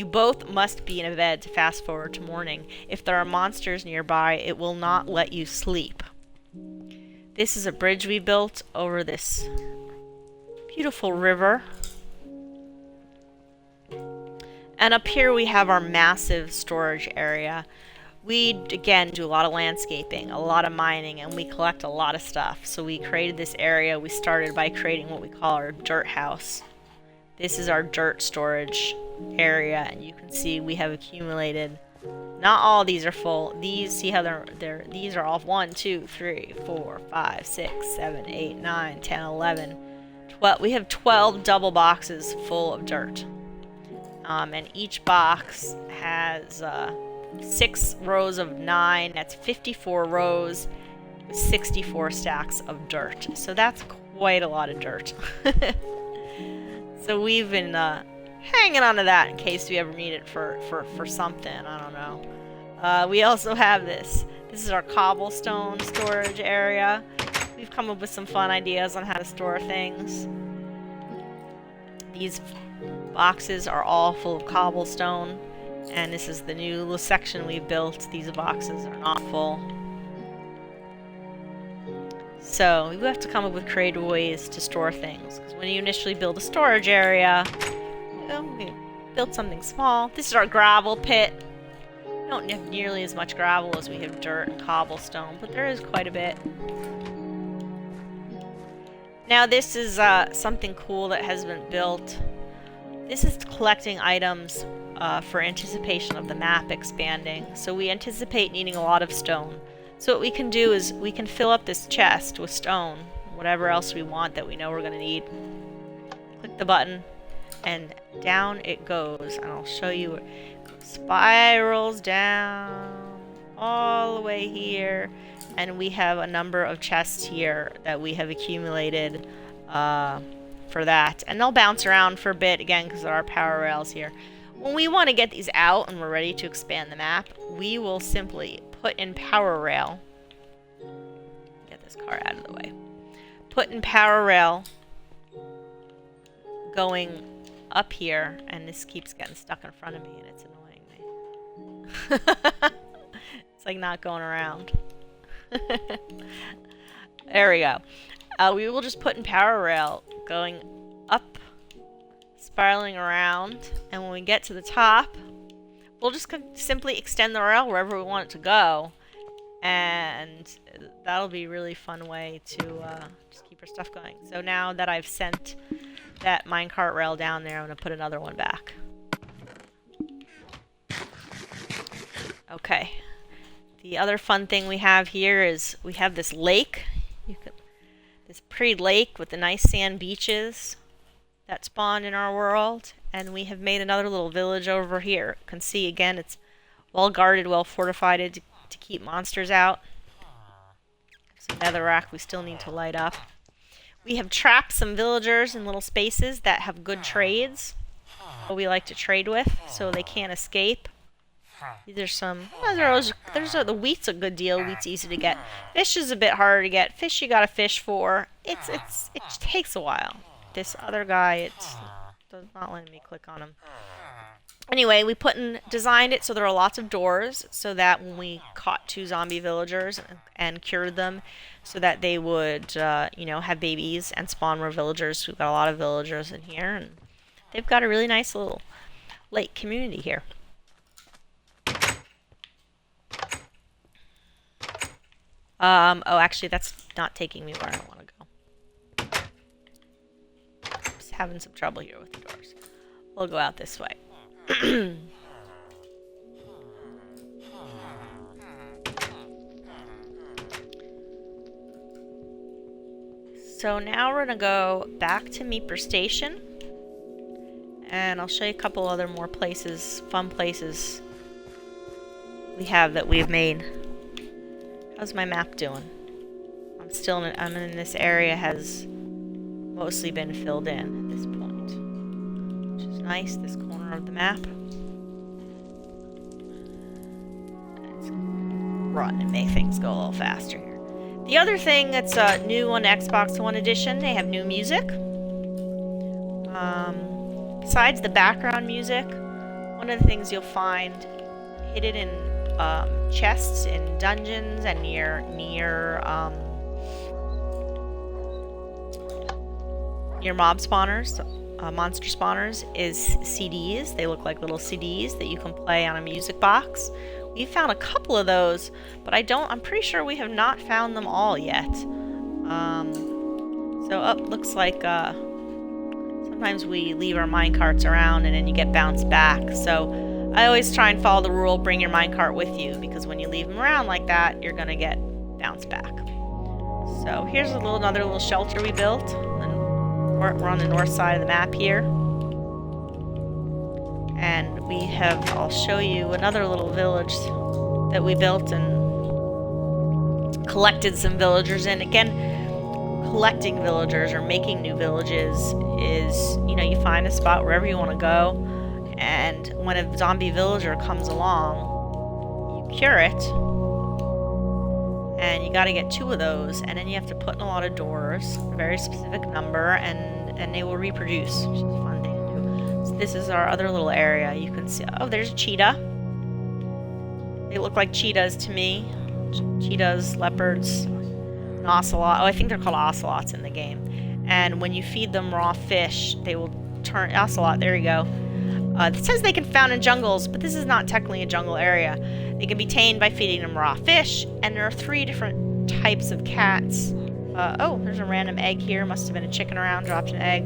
both must be in a bed to fast forward to morning. If there are monsters nearby, it will not let you sleep. This is a bridge we built over this beautiful river. And up here we have our massive storage area. We, again, do a lot of landscaping, a lot of mining, and we collect a lot of stuff. So we created this area. We started by creating what we call our dirt house. This is our dirt storage area, and you can see we have accumulated. Not all these are full. These, see how these are all 1, 2, 3, 4, 5, 6, 7, 8, 9, 10, 11, 12. We have 12 double boxes full of dirt. And each box has 6 rows of 9. That's 54 rows with 64 stacks of dirt. So that's quite a lot of dirt. So we've been hanging on to that in case we ever need it for something. I don't know. We also have this. This is our cobblestone storage area. We've come up with some fun ideas on how to store things. These boxes are all full of cobblestone. And this is the new little section we built. These boxes are not full. So we have to come up with creative ways to store things. Because when you initially build a storage area, built something small. This is our gravel pit. We don't have nearly as much gravel as we have dirt and cobblestone, but there is quite a bit. Now this is something cool that has been built. This is collecting items for anticipation of the map expanding. So we anticipate needing a lot of stone. So what we can do is we can fill up this chest with stone, whatever else we want that we know we're going to need. Click the button and down it goes. And I'll show you. It spirals down all the way here. And we have a number of chests here that we have accumulated for that. And they'll bounce around for a bit again because there are power rails here. When we want to get these out and we're ready to expand the map, we will simply put in power rail. Get this car out of the way. Put in power rail going up here, and this keeps getting stuck in front of me and it's annoying me. It's like not going around. There we go. We will just put in power rail going up, spiraling around, and when we get to the top, we'll just simply extend the rail wherever we want it to go, and that'll be a really fun way to just keep our stuff going. So now that I've sent that minecart rail down there, I'm going to put another one back. Okay. The other fun thing we have here is we have this lake. This pretty lake with the nice sand beaches that spawned in our world. And we have made another little village over here. You can see again it's well guarded, well fortified to keep monsters out. Some netherrack we still need to light up. We have trapped some villagers in little spaces that have good trades. What we like to trade with so they can't escape. There's some. The wheat's a good deal. Wheat's easy to get. Fish is a bit harder to get. Fish you gotta fish for. It takes a while. This other guy, it's not letting me click on him. Anyway, we designed it so there are lots of doors, so that when we caught 2 zombie villagers and cured them, so that they would, have babies and spawn more villagers. We've got a lot of villagers in here, and they've got a really nice little lake community here. Oh, actually, that's not taking me where I want to go. Just having some trouble here with the doors. We'll go out this way. So now we're going to go back to Meeper Station. And I'll show you a couple other more places, fun places we have that we've made. How's my map doing? I'm in this area has mostly been filled in at this point, which is nice. This corner of the map. Let's run and make things go a little faster here. The other thing that's new on Xbox One Edition, they have new music. Besides the background music, one of the things you'll find hidden in chests in dungeons and near mob spawners, monster spawners, is CDs. They look like little CDs that you can play on a music box. We found a couple of those, but I'm pretty sure we have not found them all yet. Looks like sometimes we leave our minecarts around and then you get bounced back. So I always try and follow the rule, bring your minecart with you, because when you leave them around like that, you're gonna get bounced back. So here's another little shelter we built. We're on the north side of the map here. And I'll show you another little village that we built and collected some villagers in. Again, collecting villagers or making new villages is, you find a spot wherever you want to go, and when a zombie villager comes along, you cure it, and you got to get 2 of those, and then you have to put in a lot of doors, a very specific number, and they will reproduce, which is a fun thing to do. So this is our other little area. You can see, oh, there's a cheetah. They look like cheetahs to me. Cheetahs, leopards, an ocelot. Oh, I think they're called ocelots in the game. And when you feed them raw fish, they will turn... Ocelot, there you go. It says they can be found in jungles, but this is not technically a jungle area. They can be tamed by feeding them raw fish, and there are 3 different types of cats. Oh, there's a random egg here. Must have been a chicken around, dropped an egg.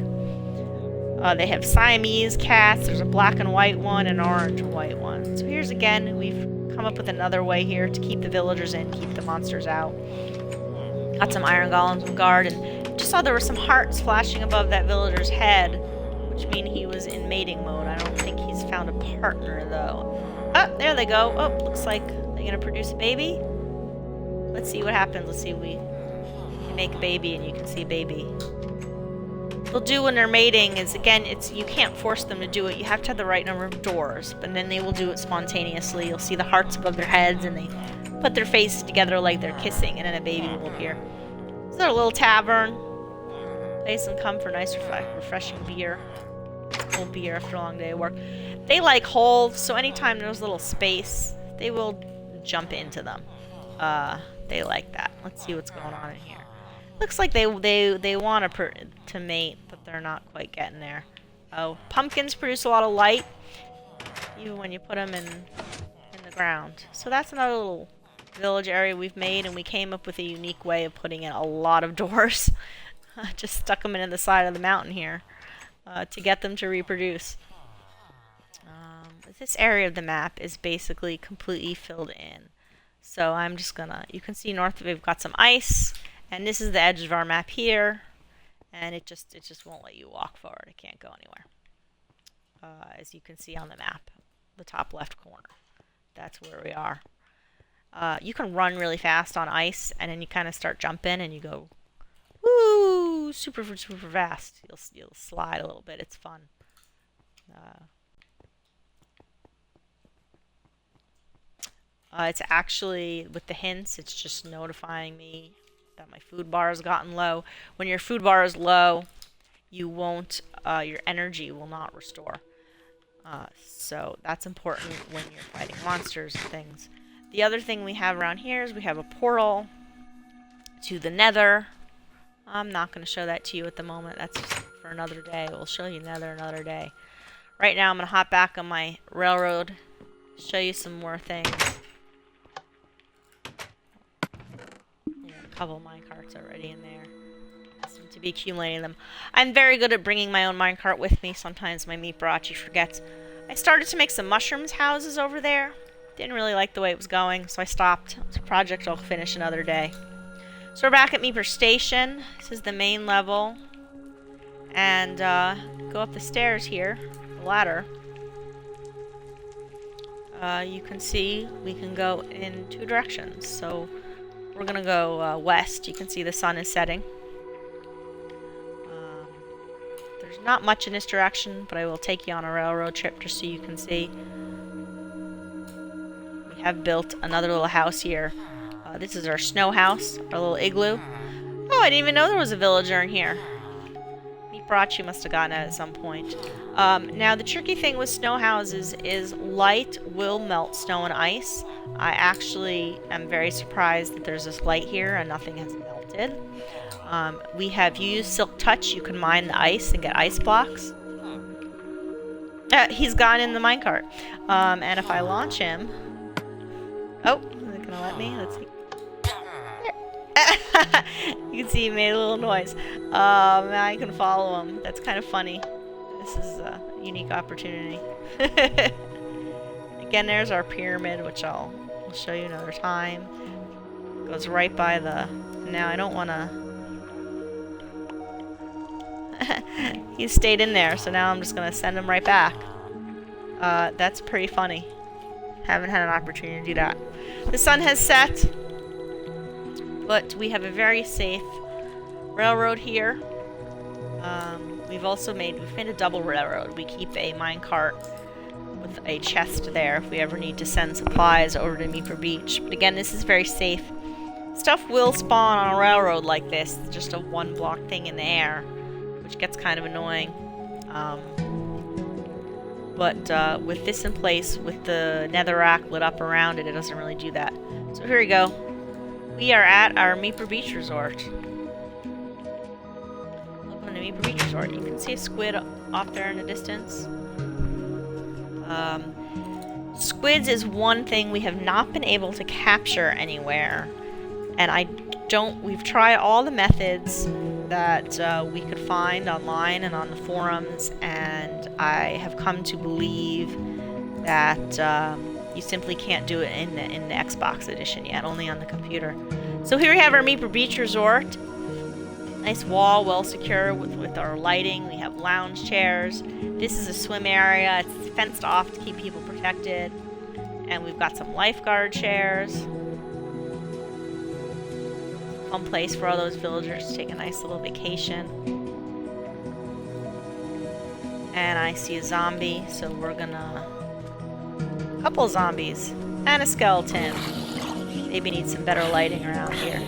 They have Siamese cats. There's a black and white one, and an orange and white one. So here's again, we've come up with another way here to keep the villagers in, keep the monsters out. Got some iron golems on guard, and just saw there were some hearts flashing above that villager's head, which mean he was in mating mode. I don't think he's found a partner, though. Oh, there they go. Oh, looks like they're gonna produce a baby. Let's see what happens. Let's see if we can make a baby, and you can see baby. They'll do when they're mating is, again, you can't force them to do it. You have to have the right number of doors, but then they will do it spontaneously. You'll see the hearts above their heads, and they put their faces together like they're kissing, and then a baby will appear. So they're a little tavern. Place and come for nice, refreshing beer. Cold beer after a long day of work. They like holes, so anytime there's a little space, they will jump into them. They like that. Let's see what's going on in here. Looks like they want to mate, but they're not quite getting there. Oh, pumpkins produce a lot of light, even when you put them in the ground. So that's another little village area we've made, and we came up with a unique way of putting in a lot of doors. Just stuck them in the side of the mountain here to get them to reproduce. This area of the map is basically completely filled in. So I'm just gonna, you can see north of it, we've got some ice. And this is the edge of our map here, and it just won't let you walk forward. It can't go anywhere. As you can see on the map, the top left corner. That's where we are. You can run really fast on ice, and then you kind of start jumping, and you go, woo, super fast. You'll slide a little bit. It's fun. It's actually, with the hints, it's just notifying me that my food bar has gotten low. When your food bar is low, you won't, your energy will not restore. So that's important when you're fighting monsters and things. The other thing we have around here is we have a portal to the Nether. I'm not going to show that to you at the moment. That's for another day. We'll show you Nether another day. Right now I'm going to hop back on my railroad, show you some more things. Couple of minecarts already in there. I seem to be accumulating them. I'm very good at bringing my own minecart with me. Sometimes my Meeperachi forgets. I started to make some mushrooms houses over there. Didn't really like the way it was going, so I stopped. It's a project I'll finish another day. So we're back at Meeper Station. This is the main level. And go up the stairs here, the ladder. You can see we can go in 2 directions. So we're gonna go west. You can see the sun is setting. There's not much in this direction, but I will take you on a railroad trip just so you can see. We have built another little house here. This is our snow house, our little igloo. Oh, I didn't even know there was a villager in here. Meeperachi must have gotten it at some point. Now, the tricky thing with snow houses is light will melt snow and ice. I actually am very surprised that there's this light here and nothing has melted. We have used Silk Touch. You can mine the ice and get ice blocks. He's gone in the minecart. And if I launch him... Oh, is it gonna let me? Let's see. You can see he made a little noise. Now I can follow him. That's kind of funny. This is a unique opportunity. Again, there's our pyramid, which I'll show you another time. Goes right by the... Now, I don't want to... He stayed in there, so now I'm just going to send him right back. That's pretty funny. Haven't had an opportunity to do that. The sun has set, but we have a very safe railroad here. We've made a double railroad. We keep a minecart with a chest there if we ever need to send supplies over to Meeper Beach. But again, this is very safe. Stuff will spawn on a railroad like this, just a 1-block thing in the air, which gets kind of annoying. But with this in place, with the netherrack lit up around it, it doesn't really do that. So here we go. We are at our Meeper Beach Resort. Welcome to Meeper Beach Resort. You can see a squid off there in the distance. Squids is one thing we have not been able to capture anywhere. And we've tried all the methods that we could find online and on the forums, and I have come to believe that you simply can't do it in the Xbox edition yet, only on the computer. So here we have our Meeper Beach Resort. Nice wall, well secure with our lighting. We have lounge chairs. This is a swim area. It's fenced off to keep people protected. And we've got some lifeguard chairs. Fun place for all those villagers to take a nice little vacation. And I see a zombie, so we're gonna... couple zombies. And a skeleton. Maybe need some better lighting around here.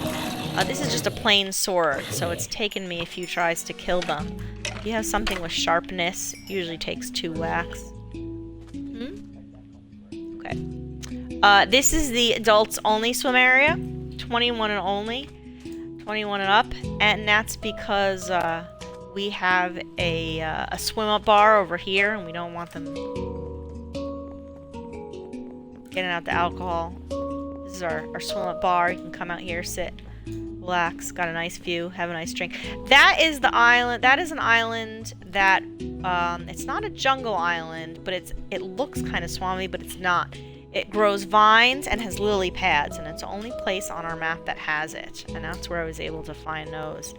This is just a plain sword, so it's taken me a few tries to kill them. If you have something with sharpness, it usually takes 2 whacks. Okay. This is the adults only swim area. 21 and only. 21 and up. And that's because we have a swim up bar over here, and we don't want them getting out the alcohol. This is our swim up bar. You can come out here, sit, relax, got a nice view, have a nice drink. That is the island. That is an island that it's not a jungle island, but it looks kind of swampy, but it's not. It grows vines and has lily pads, and it's the only place on our map that has it. And that's where I was able to find those.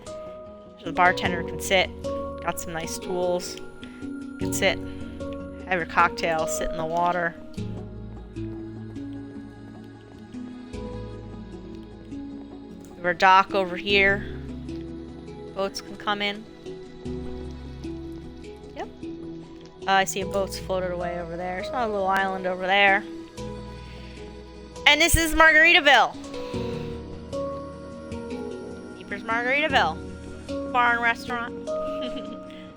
So the bartender can sit. Got some nice stools. You can sit, have your cocktail, sit in the water. We have our dock over here. Boats can come in. Yep. I see a boat's floated away over there. There's not a little island over there. And this is Margaritaville. Meepers Margaritaville. Bar and restaurant.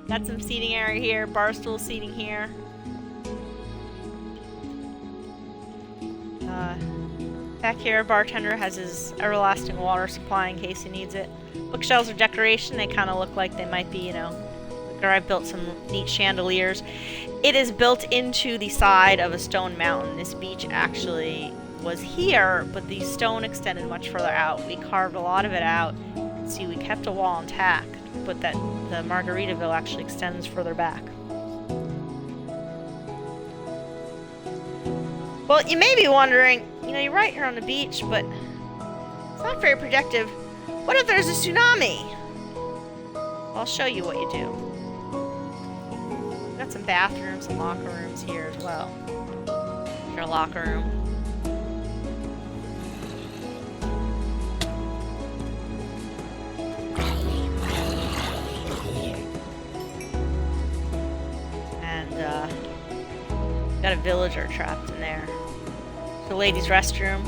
Got some seating area here. Bar stool seating here. Back here, bartender has his everlasting water supply in case he needs it. Bookshelves are decoration. They kind of look like they might be, you know, I've built some neat chandeliers. It is built into the side of a stone mountain. This beach actually was here, but the stone extended much further out. We carved a lot of it out. See, we kept a wall intact, but the Margaritaville actually extends further back. Well, you may be wondering, you know, you're right here on the beach, but it's not very protective. What if there's a tsunami? I'll show you what you do. We've got some bathrooms and locker rooms here as well. Your locker room. Got a villager trapped in there. The ladies' restroom.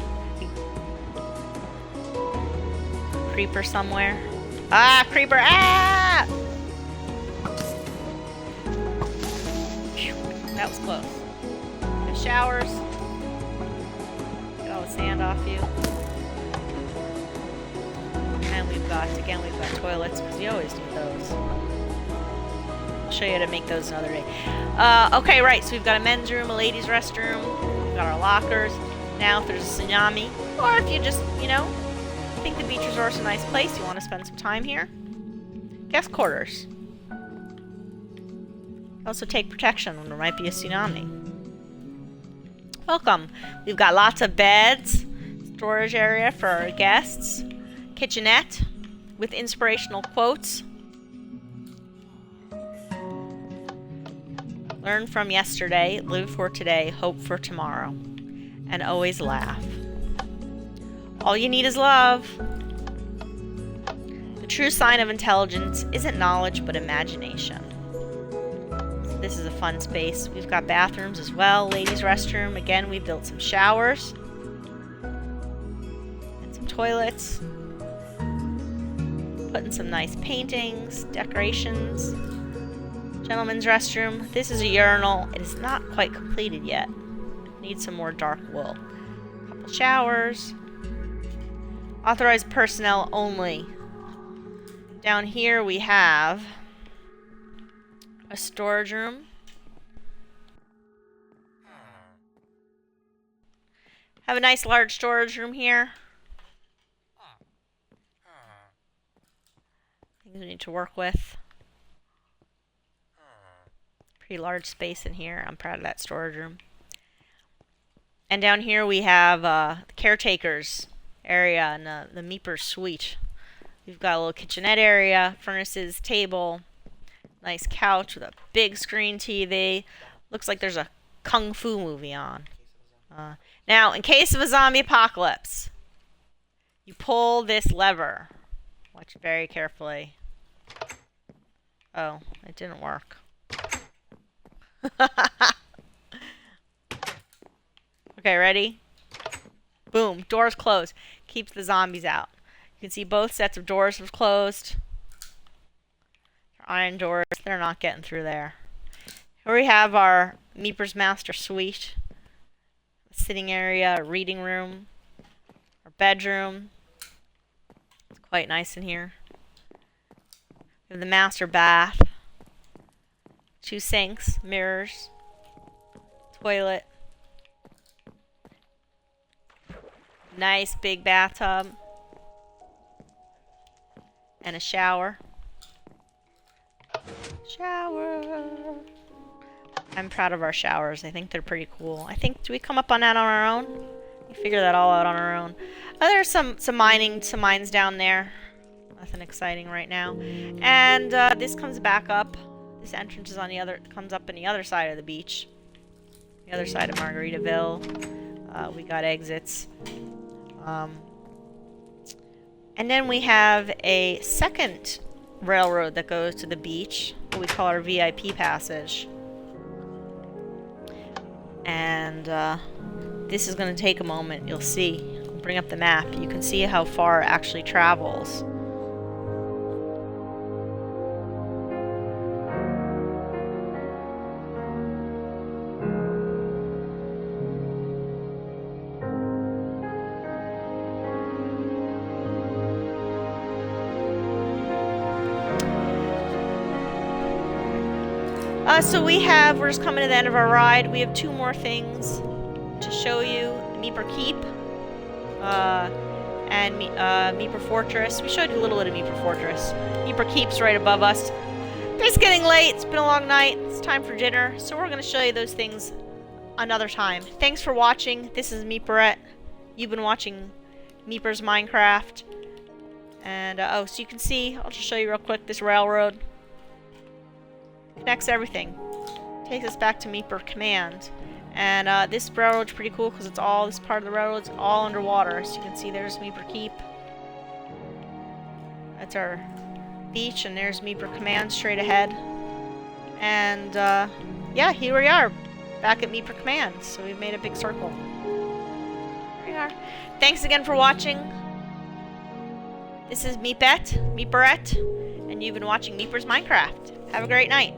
Creeper somewhere. Ah, creeper! Ah! Phew, that was close. The showers. Get all the sand off you. And we've got toilets, because you always need those. I'll show you how to make those another day. Okay, right, so we've got a men's room, a ladies' restroom, we've got our lockers. Now, if there's a tsunami, or if you just, you know, think the beach resort's a nice place, you want to spend some time here, guest quarters. Also take protection when there might be a tsunami. Welcome. We've got lots of beds, storage area for our guests, kitchenette with inspirational quotes. Learn from yesterday, live for today, hope for tomorrow, and always laugh. All you need is love. The true sign of intelligence isn't knowledge, but imagination. So this is a fun space. We've got bathrooms as well, ladies' restroom. Again, we built some showers and some toilets. Putting some nice paintings, decorations. Gentleman's restroom. This is a urinal. It is not quite completed yet. Needs some more dark wool. Couple showers. Authorized personnel only. Down here we have a storage room. Have a nice large storage room here. Things we need to work with. Pretty large space in here. I'm proud of that storage room. And down here we have the caretaker's area and the Meepers suite. We've got a little kitchenette area, furnaces, table, nice couch with a big screen TV. Looks like there's a kung fu movie on. Now, in case of a zombie apocalypse, you pull this lever. Watch very carefully. Oh, it didn't work. Okay, ready? Boom, doors closed. Keeps the zombies out. You can see both sets of doors have closed. Iron doors, they're not getting through there. Here we have our Meepers Master Suite. Sitting area, reading room, our bedroom. It's quite nice in here. We have the master bath. 2 sinks, mirrors, toilet. Nice big bathtub. And a shower. I'm proud of our showers. I think they're pretty cool. I think, do we come up on that on our own? We figure that all out on our own. There's some mines down there. Nothing exciting right now. And this comes back up. This entrance is on the other, comes up on the other side of the beach. The other side of Margaritaville. We got exits. And then we have a second railroad that goes to the beach, what we call our VIP passage. And this is going to take a moment. You'll see. I'll bring up the map. You can see how far it actually travels. So we're just coming to the end of our ride. We have 2 more things to show you. Meeper Keep and Meeper Fortress. We showed you a little bit of Meeper Fortress. Meeper Keep's right above us. It's getting late. It's been a long night. It's time for dinner. So we're going to show you those things another time. Thanks for watching. This is Meeperette. You've been watching Meepers Minecraft. And, so you can see, I'll just show you real quick, this railroad. Connects everything. Takes us back to Meeper Command. And this railroad's pretty cool because it's all, this part of the railroad's all underwater. So you can see there's Meeper Keep. That's our beach, and there's Meeper Command straight ahead. And yeah, here we are, back at Meeper Command. So we've made a big circle. Here we are. Thanks again for watching. This is Meepette, and you've been watching Meepers Minecraft. Have a great night.